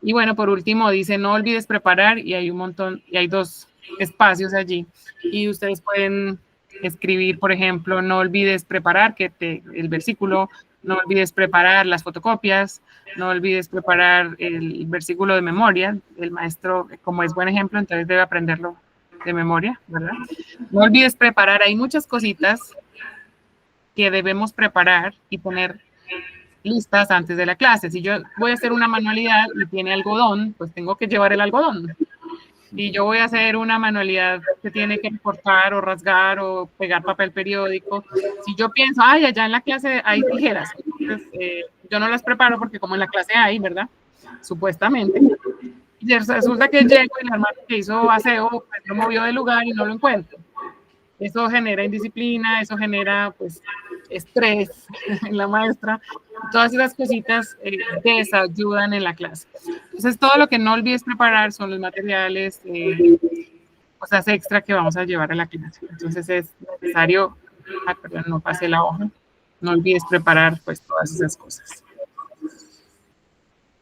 Y bueno, por último dice, no olvides preparar, y hay un montón, y hay 2 espacios allí. Y ustedes pueden escribir, por ejemplo, no olvides preparar el versículo, no olvides preparar las fotocopias, no olvides preparar el versículo de memoria. El maestro, como es buen ejemplo, entonces debe aprenderlo de memoria, ¿verdad? No olvides preparar, hay muchas cositas que debemos preparar y poner listas antes de la clase. Si yo voy a hacer una manualidad y tiene algodón, pues tengo que llevar el algodón. Si yo voy a hacer una manualidad que tiene que cortar o rasgar o pegar papel periódico, si yo pienso, ay, allá en la clase hay tijeras, entonces yo no las preparo porque como en la clase hay, ¿verdad? Supuestamente. Y resulta que llego y la hermana que hizo aseo pues, lo movió del lugar y no lo encuentro. Eso genera indisciplina, eso genera pues estrés en la maestra. Todas esas cositas desayudan en la clase. Entonces, todo lo que no olvides preparar son los materiales, cosas extra que vamos a llevar a la clase. Entonces, es necesario, perdón, no pasé la hoja, no olvides preparar pues todas esas cosas.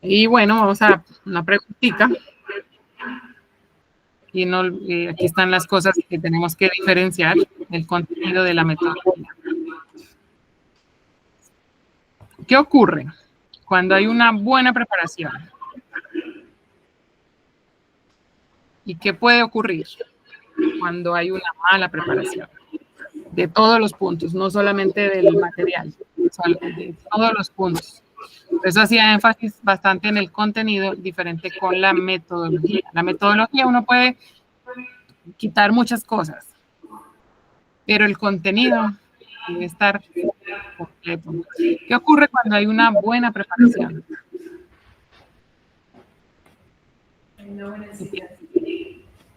Y bueno, vamos a una preguntita. Y aquí están las cosas que tenemos que diferenciar, el contenido de la metodología. ¿Qué ocurre cuando hay una buena preparación? ¿Y qué puede ocurrir cuando hay una mala preparación? De todos los puntos, no solamente del material, de todos los puntos. Por eso hacía énfasis bastante en el contenido, diferente con la metodología. La metodología uno puede quitar muchas cosas, pero el contenido debe estar completo. ¿Qué ocurre cuando hay una buena preparación?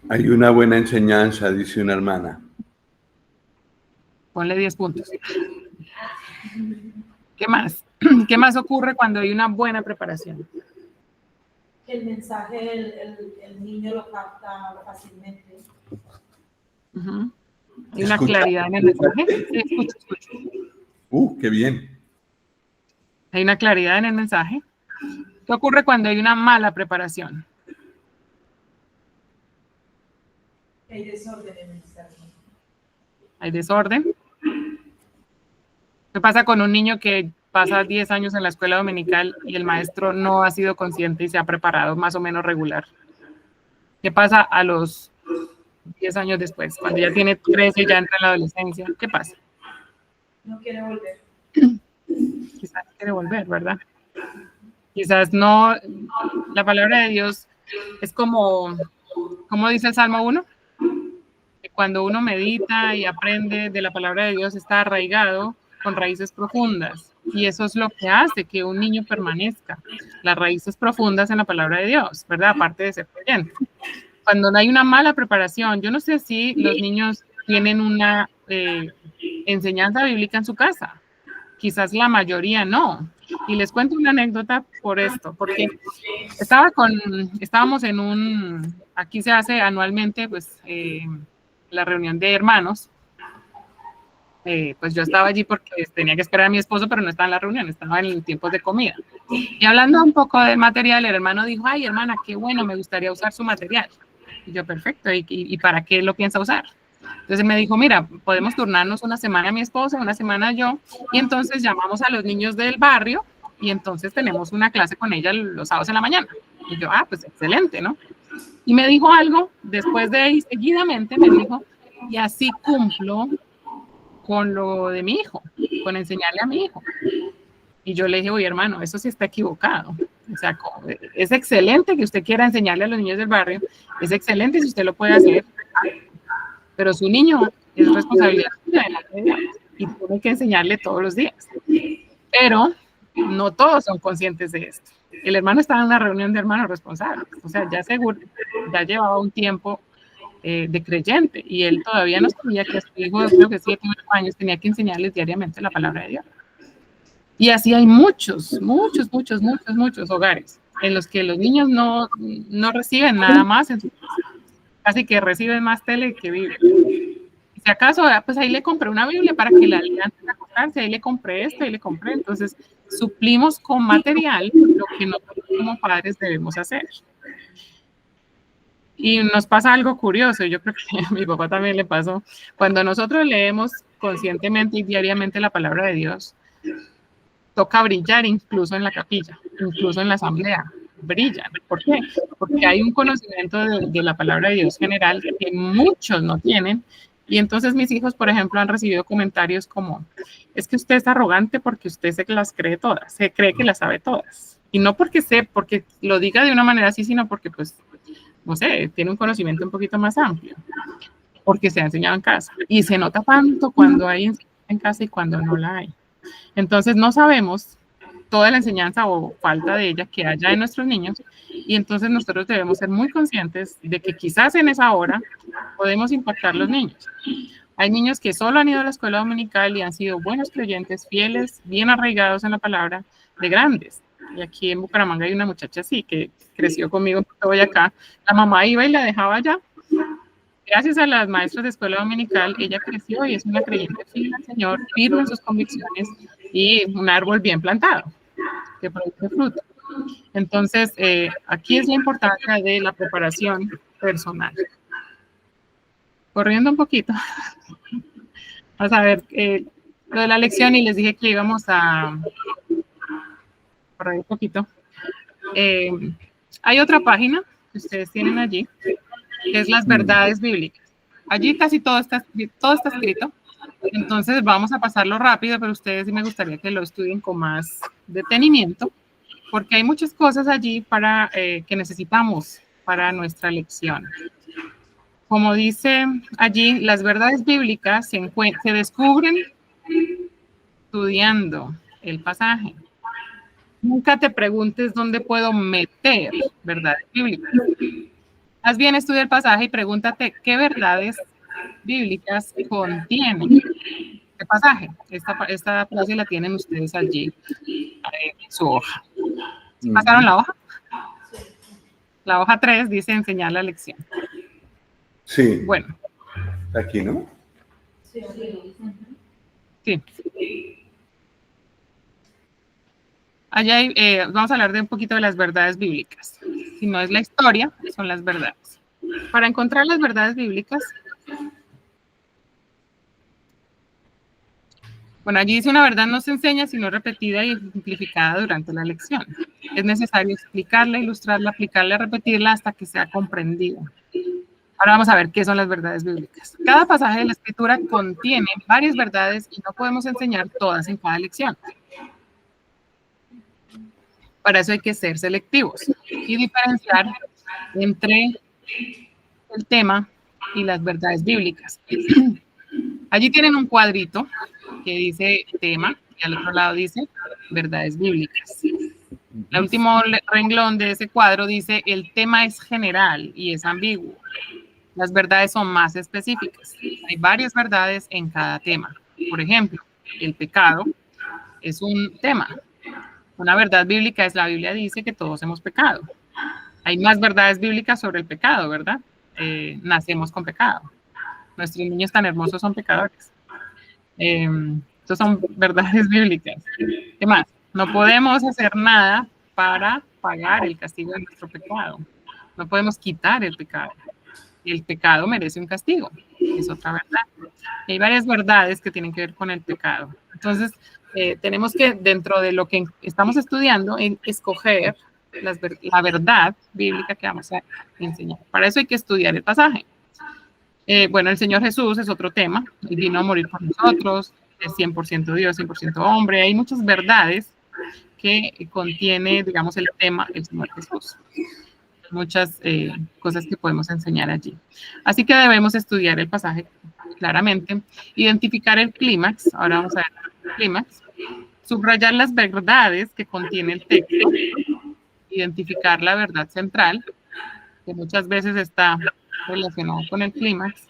Hay una buena enseñanza, dice una hermana. Ponle 10 puntos. ¿Qué más? ¿Qué más ocurre cuando hay una buena preparación? El mensaje el niño lo capta fácilmente. Uh-huh. Hay una claridad en el mensaje. Sí, escucho. Qué bien. Hay una claridad en el mensaje. ¿Qué ocurre cuando hay una mala preparación? Hay desorden en el mensaje. Hay desorden. ¿Qué pasa con un niño que pasa 10 años en la escuela dominical y el maestro no ha sido consciente y se ha preparado más o menos regular? ¿Qué pasa a los 10 años después, cuando ya tiene 13 y ya entra en la adolescencia? ¿Qué pasa? No quiere volver. Quizás quiere volver, ¿verdad? Quizás no. La palabra de Dios es como dice el Salmo 1, que cuando uno medita y aprende de la palabra de Dios está arraigado con raíces profundas. Y eso es lo que hace que un niño permanezca, las raíces profundas en la palabra de Dios, ¿verdad? Aparte de ser creyente. Cuando no hay una mala preparación, yo no sé si los niños tienen una enseñanza bíblica en su casa. Quizás la mayoría no. Y les cuento una anécdota por esto, porque estábamos en aquí se hace anualmente, pues, la reunión de hermanos. Pues yo estaba allí porque tenía que esperar a mi esposo, pero no estaba en la reunión, estaba en tiempos de comida. Y hablando un poco del material, el hermano dijo, ay, hermana, qué bueno, me gustaría usar su material. Y yo, perfecto, ¿y para qué lo piensa usar? Entonces me dijo, mira, podemos turnarnos una semana mi esposa, una semana yo, y entonces llamamos a los niños del barrio, y entonces tenemos una clase con ella los sábados en la mañana. Y yo, pues excelente, ¿no? Y me dijo algo, después de ahí, seguidamente me dijo, y así cumplo con lo de mi hijo, con enseñarle a mi hijo. Y yo le dije, oye, hermano, eso sí está equivocado. O sea, es excelente que usted quiera enseñarle a los niños del barrio, es excelente si usted lo puede hacer, pero su niño es responsabilidad suya y tiene que enseñarle todos los días. Pero no todos son conscientes de esto. El hermano estaba en una reunión de hermanos responsables, o sea, ya seguro, ya llevaba un tiempo de creyente y él todavía no sabía que a su hijo, creo que 7 o 8 años, tenía que enseñarles diariamente la palabra de Dios. Y así hay muchos hogares en los que los niños no reciben nada más, casi que reciben más tele que Biblia. Si acaso, pues ahí le compré una Biblia para que la lean antes de acostarse, ahí le compré esto, ahí le compré. Entonces, suplimos con material lo que nosotros como padres debemos hacer. Y nos pasa algo curioso, yo creo que a mi papá también le pasó. Cuando nosotros leemos conscientemente y diariamente la palabra de Dios, toca brillar incluso en la capilla, incluso en la asamblea. Brillan. ¿Por qué? Porque hay un conocimiento de la palabra de Dios general que muchos no tienen. Y entonces mis hijos, por ejemplo, han recibido comentarios como, es que usted es arrogante porque usted se las cree todas, se cree que las sabe todas. Y no porque lo diga de una manera así, sino porque, pues, no sé, tiene un conocimiento un poquito más amplio, porque se ha enseñado en casa. Y se nota tanto cuando hay en casa y cuando no la hay. Entonces no sabemos toda la enseñanza o falta de ella que haya en nuestros niños, y entonces nosotros debemos ser muy conscientes de que quizás en esa hora podemos impactar los niños. Hay niños que solo han ido a la escuela dominical y han sido buenos creyentes, fieles, bien arraigados en la palabra, de grandes. Y aquí en Bucaramanga hay una muchacha así, que creció conmigo en Boyacá. La mamá iba y la dejaba allá. Gracias a las maestras de escuela dominical, ella creció y es una creyente fiel al Señor, firme en sus convicciones y un árbol bien plantado, que produce fruto. Entonces, aquí es la importancia de la preparación personal. Corriendo un poquito. Vamos a ver lo de la lección, y les dije que íbamos a correr un poquito. Hay otra página que ustedes tienen allí, que es las verdades bíblicas. Allí casi todo está escrito. Entonces vamos a pasarlo rápido, pero ustedes sí me gustaría que lo estudien con más detenimiento, porque hay muchas cosas allí que necesitamos para nuestra lección. Como dice allí, las verdades bíblicas se descubren estudiando el pasaje. Nunca te preguntes dónde puedo meter verdades bíblicas. Haz bien, estudia el pasaje y pregúntate qué verdades bíblicas contiene este pasaje. Esta frase la tienen ustedes allí en su hoja. ¿Pasaron la hoja? La hoja 3 dice enseñar la lección. Sí. Bueno. Aquí, ¿no? Sí. Allá hay, vamos a hablar de un poquito de las verdades bíblicas. Si no es la historia, son las verdades. Para encontrar las verdades bíblicas, bueno, allí dice una verdad no se enseña, sino repetida y ejemplificada durante la lección. Es necesario explicarla, ilustrarla, aplicarla, repetirla hasta que sea comprendida. Ahora vamos a ver qué son las verdades bíblicas. Cada pasaje de la Escritura contiene varias verdades y no podemos enseñar todas en cada lección. Para eso hay que ser selectivos y diferenciar entre el tema y las verdades bíblicas. Allí tienen un cuadrito que dice tema y al otro lado dice verdades bíblicas. El último renglón de ese cuadro dice el tema es general y es ambiguo. Las verdades son más específicas. Hay varias verdades en cada tema. Por ejemplo, el pecado es un tema. Una verdad bíblica es la Biblia dice que todos hemos pecado. Hay más verdades bíblicas sobre el pecado, ¿verdad? Nacemos con pecado. Nuestros niños tan hermosos son pecadores. Estas son verdades bíblicas. ¿Qué más? No podemos hacer nada para pagar el castigo de nuestro pecado. No podemos quitar el pecado. El pecado merece un castigo. Es otra verdad. Y hay varias verdades que tienen que ver con el pecado. Entonces, tenemos que, dentro de lo que estamos estudiando, escoger la verdad bíblica que vamos a enseñar. Para eso hay que estudiar el pasaje. Bueno, el Señor Jesús es otro tema. Él vino a morir por nosotros. Es 100% Dios, 100% hombre. Hay muchas verdades que contiene, digamos, el tema el Señor Jesús. Muchas cosas que podemos enseñar allí. Así que debemos estudiar el pasaje claramente, identificar el clímax. Ahora vamos a ver el clímax. Subrayar las verdades que contiene el texto. Identificar la verdad central, que muchas veces está relacionado con el clímax.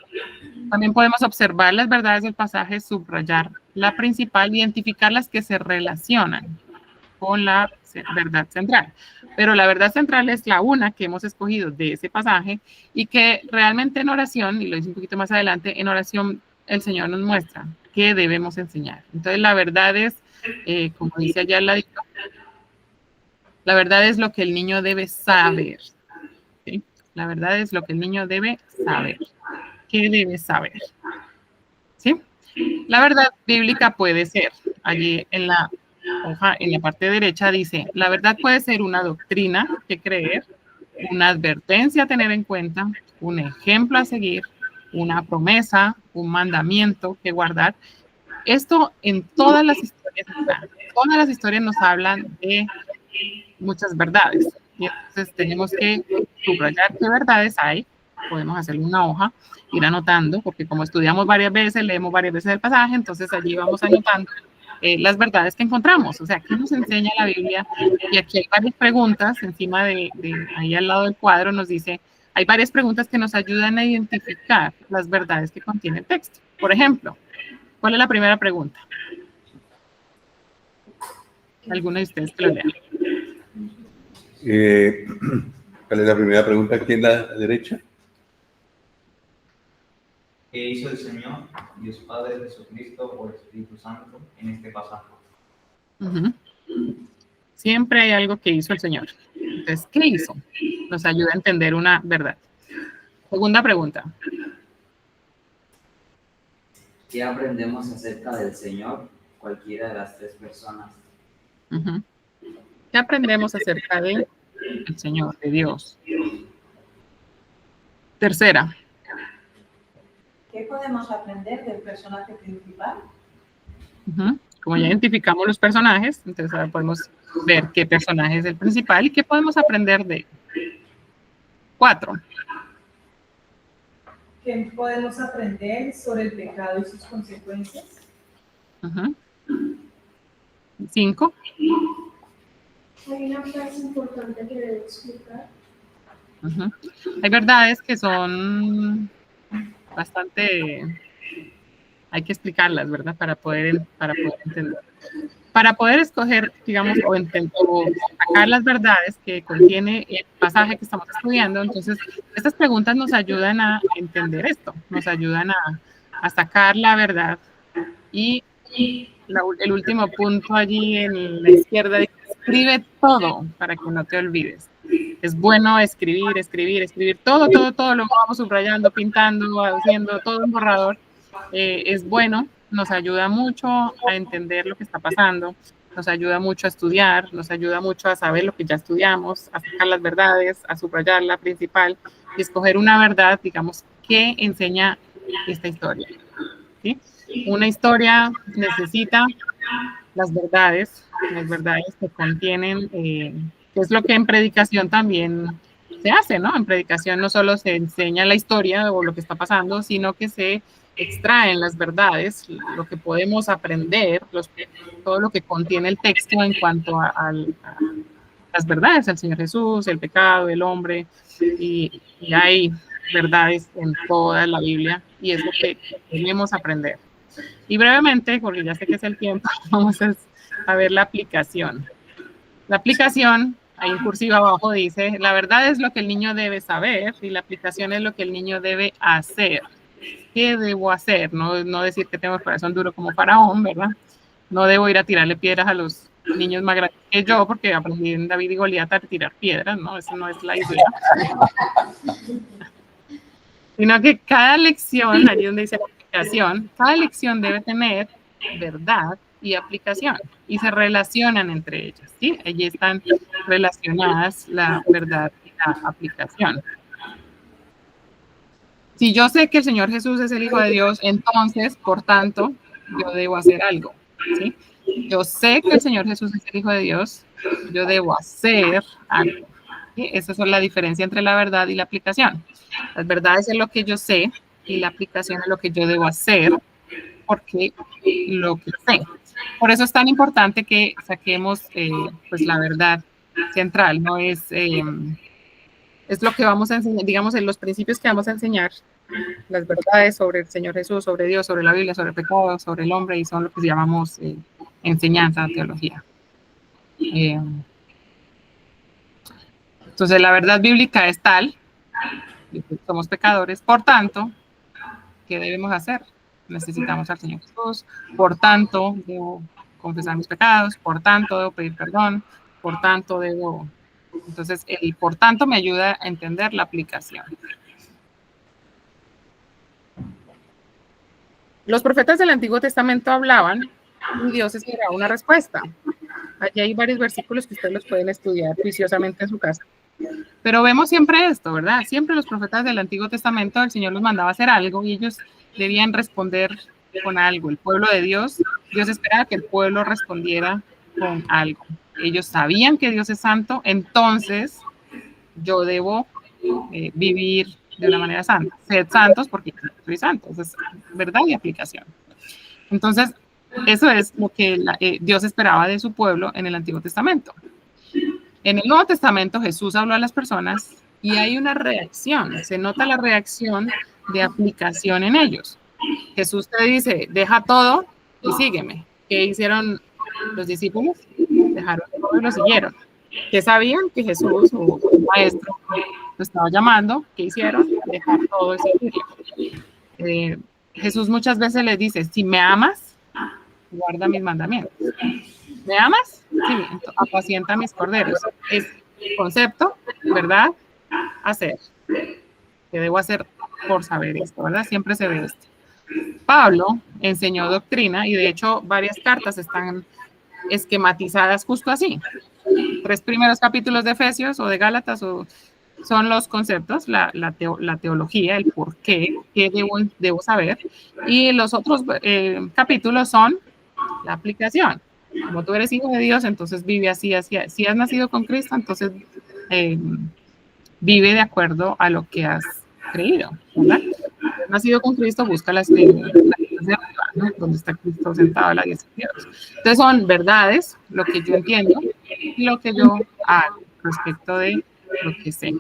También podemos observar las verdades del pasaje, subrayar la principal, identificar las que se relacionan con la verdad central. Pero la verdad central es la una que hemos escogido de ese pasaje y que realmente en oración, y lo dice un poquito más adelante, en oración el Señor nos muestra qué debemos enseñar. Entonces la verdad es, como dice allá al ladito, la verdad es lo que el niño debe saber. ¿Sí? La verdad es lo que el niño debe saber. ¿Qué debe saber? ¿Sí? La verdad bíblica puede ser, allí en la hoja, en la parte derecha dice, la verdad puede ser una doctrina que creer, una advertencia a tener en cuenta, un ejemplo a seguir, una promesa, un mandamiento que guardar. Esto en todas las historias está. Todas las historias nos hablan de muchas verdades. Y entonces tenemos que subrayar qué verdades hay. Podemos hacer una hoja, ir anotando, porque como estudiamos varias veces, leemos varias veces el pasaje, entonces allí vamos anotando las verdades que encontramos. O sea, ¿qué nos enseña la Biblia? Y aquí hay varias preguntas, encima de ahí al lado del cuadro nos dice, hay varias preguntas que nos ayudan a identificar las verdades que contiene el texto. Por ejemplo, ¿cuál es la primera pregunta? ¿Alguno de ustedes que lo lean? ¿Cuál es la primera pregunta aquí en la derecha? ¿Qué hizo el Señor, Dios Padre, Jesucristo o el Espíritu Santo en este pasaje? Siempre hay algo que hizo el Señor. Entonces, ¿qué hizo? Nos ayuda a entender una verdad. Segunda pregunta. ¿Qué aprendemos acerca del Señor, cualquiera de las tres personas? ¿Qué aprendemos acerca del Señor, de Dios? Tercera. ¿Qué podemos aprender del personaje principal? Como ya identificamos los personajes, entonces ahora podemos ver qué personaje es el principal y qué podemos aprender de él. 4. ¿Qué podemos aprender sobre el pecado y sus consecuencias? 5. Hay una frase importante que debo explicar. Ujú. Hay verdades que son bastante, hay que explicarlas, ¿verdad? Para poder entender. Para poder escoger, digamos, o sacar las verdades que contiene el pasaje que estamos estudiando, entonces estas preguntas nos ayudan a entender esto, nos ayudan a sacar la verdad. Y el último punto allí en la izquierda dice, escribe todo para que no te olvides. Es bueno escribir todo, lo vamos subrayando, pintando, haciendo todo un borrador. Es bueno, nos ayuda mucho a entender lo que está pasando, nos ayuda mucho a estudiar, nos ayuda mucho a saber lo que ya estudiamos, a sacar las verdades, a subrayar la principal y escoger una verdad, digamos, que enseña esta historia. ¿Sí? Una historia necesita las verdades que contienen, que es lo que en predicación también se hace, ¿no? En predicación no solo se enseña la historia o lo que está pasando, sino que se extraen las verdades, lo que podemos aprender, todo lo que contiene el texto en cuanto a las verdades, el Señor Jesús, el pecado, el hombre, y hay verdades en toda la Biblia, y es lo que debemos aprender. Y brevemente, porque ya sé que es el tiempo, vamos a ver la aplicación. La aplicación, ahí en cursiva abajo dice, la verdad es lo que el niño debe saber y la aplicación es lo que el niño debe hacer. ¿Qué debo hacer? No decir que tengo el corazón duro como Faraón, ¿verdad? No debo ir a tirarle piedras a los niños más grandes que yo, porque aprendí en David y Goliat a tirar piedras, ¿no? Eso no es la idea. Sino que cada lección, allí donde dice la aplicación, cada lección debe tener verdad y aplicación, y se relacionan entre ellas, ¿sí? Allí están relacionadas la verdad y la aplicación. Si yo sé que el Señor Jesús es el Hijo de Dios, entonces, por tanto, yo debo hacer algo, ¿sí? Yo sé que el Señor Jesús es el Hijo de Dios, yo debo hacer algo. ¿Sí? Esa es la diferencia entre la verdad y la aplicación. Las verdades es lo que yo sé y la aplicación es lo que yo debo hacer, porque lo que sé. Por eso es tan importante que saquemos pues la verdad central, ¿no? Es lo que vamos a enseñar, digamos, en los principios que vamos a enseñar, las verdades sobre el Señor Jesús, sobre Dios, sobre la Biblia, sobre el pecado, sobre el hombre, y son lo que llamamos enseñanza, teología. Entonces, la verdad bíblica es tal, somos pecadores, por tanto, ¿qué debemos hacer? Necesitamos al Señor Jesús, por tanto, debo confesar mis pecados, por tanto, debo pedir perdón, por tanto, debo... Entonces, el por tanto me ayuda a entender la aplicación. Los profetas del Antiguo Testamento hablaban y Dios esperaba una respuesta. Allí hay varios versículos que ustedes los pueden estudiar juiciosamente en su casa. Pero vemos siempre esto, ¿verdad? Siempre los profetas del Antiguo Testamento, el Señor los mandaba a hacer algo y ellos debían responder con algo. El pueblo de Dios, Dios esperaba que el pueblo respondiera con algo. Ellos sabían que Dios es santo, entonces yo debo vivir de una manera santa. Sed santos porque yo soy santo. Eso es verdad y aplicación. Entonces, eso es lo que Dios esperaba de su pueblo en el Antiguo Testamento. En el Nuevo Testamento Jesús habló a las personas y hay una reacción, se nota la reacción de aplicación en ellos. Jesús te dice, deja todo y sígueme. ¿Qué hicieron los discípulos? Dejaron todo y lo siguieron. ¿Qué sabían? Que Jesús o el maestro lo estaba llamando. ¿Qué hicieron? Dejar todo y seguirlo. Jesús muchas veces les dice, si me amas, guarda mis mandamientos. ¿Me amas? Sí, apacienta mis corderos. Es concepto, ¿verdad? Hacer. ¿Qué debo hacer por saber esto, verdad? Siempre se ve esto. Pablo enseñó doctrina y de hecho varias cartas están esquematizadas justo así. 3 primeros capítulos de Efesios o de Gálatas son los conceptos, la teología, el por qué debo saber, y los otros capítulos son la aplicación. Como tú eres hijo de Dios, entonces vive así, así. Si has nacido con Cristo, entonces vive de acuerdo a lo que has creído, ¿verdad? Si has nacido con Cristo, busca las de arriba, ¿no? Donde está Cristo sentado a la diestra de Dios. Entonces son verdades, lo que yo entiendo y lo que yo hago respecto de lo que sé.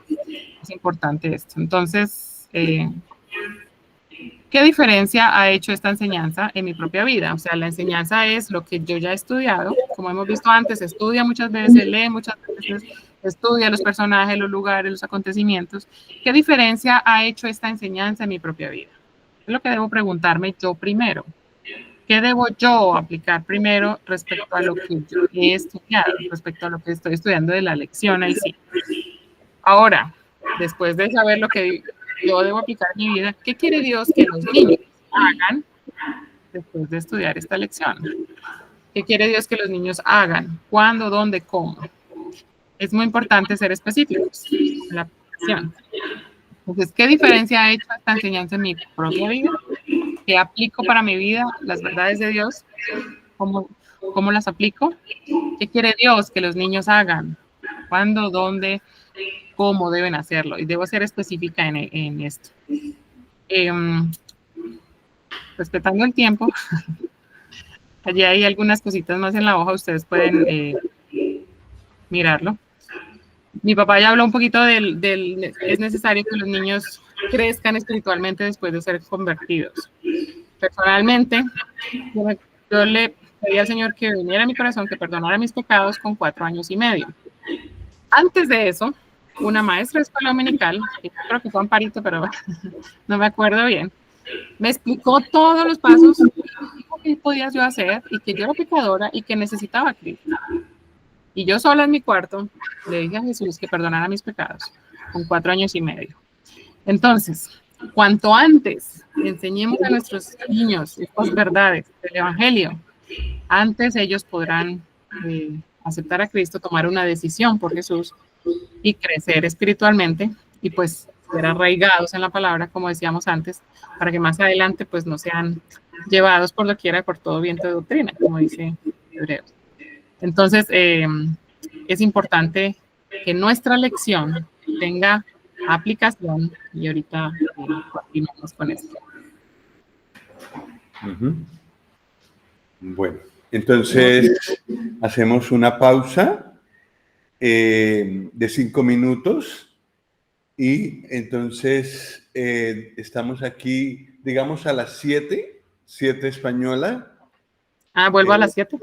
Es importante esto. Entonces, ¿qué diferencia ha hecho esta enseñanza en mi propia vida? O sea, la enseñanza es lo que yo ya he estudiado, como hemos visto antes, estudia muchas veces, lee muchas veces, estudia los personajes, los lugares, los acontecimientos. ¿Qué diferencia ha hecho esta enseñanza en mi propia vida? Es lo que debo preguntarme yo primero. ¿Qué debo yo aplicar primero respecto a lo que yo he estudiado, respecto a lo que estoy estudiando de la lección ahí sí? Ahora, después de saber lo que yo debo aplicar en mi vida, ¿qué quiere Dios que los niños hagan después de estudiar esta lección? ¿Qué quiere Dios que los niños hagan? ¿Cuándo, dónde, cómo? Es muy importante ser específicos en la aplicación. Entonces, ¿qué diferencia ha hecho esta enseñanza en mi propia vida? ¿Qué aplico para mi vida? Las verdades de Dios, ¿cómo las aplico? ¿Qué quiere Dios que los niños hagan? ¿Cuándo, dónde, cómo deben hacerlo? Y debo ser específica en esto. Respetando el tiempo, allí hay algunas cositas más en la hoja, ustedes pueden mirarlo. Mi papá ya habló un poquito es necesario que los niños crezcan espiritualmente después de ser convertidos. Personalmente, yo le pedí al Señor que viniera a mi corazón, que perdonara mis pecados con 4 años y medio. Antes de eso, una maestra de escuela dominical, que yo creo que fue Amparito, pero no me acuerdo bien, me explicó todos los pasos que podía yo hacer y que yo era pecadora y que necesitaba a Cristo. Y yo sola en mi cuarto le dije a Jesús que perdonara mis pecados con 4 años y medio. Entonces, cuanto antes enseñemos a nuestros niños estas verdades del Evangelio, antes ellos podrán aceptar a Cristo, tomar una decisión por Jesús y crecer espiritualmente y pues ser arraigados en la palabra, como decíamos antes, para que más adelante pues no sean llevados por doquiera por todo viento de doctrina, como dice Hebreos. Entonces, es importante que nuestra lección tenga aplicación y ahorita continuamos con esto. Bueno, entonces hacemos una pausa de 5 minutos y entonces estamos aquí, digamos, a las 7 española. Vuelvo a las 7.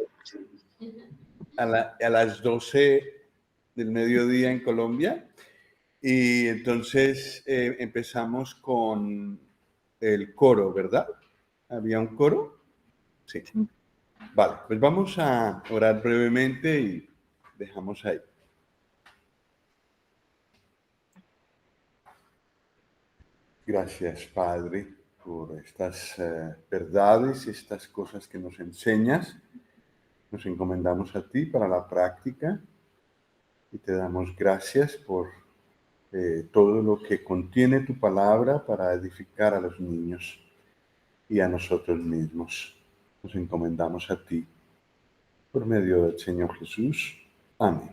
A las 12 del mediodía en Colombia. Y entonces empezamos con el coro, ¿verdad? ¿Había un coro? Sí. Vale, pues vamos a orar brevemente y dejamos ahí. Gracias, Padre, por estas verdades, estas cosas que nos enseñas. Nos encomendamos a ti para la práctica y te damos gracias por todo lo que contiene tu palabra para edificar a los niños y a nosotros mismos. Nos encomendamos a ti por medio del Señor Jesús. Amén.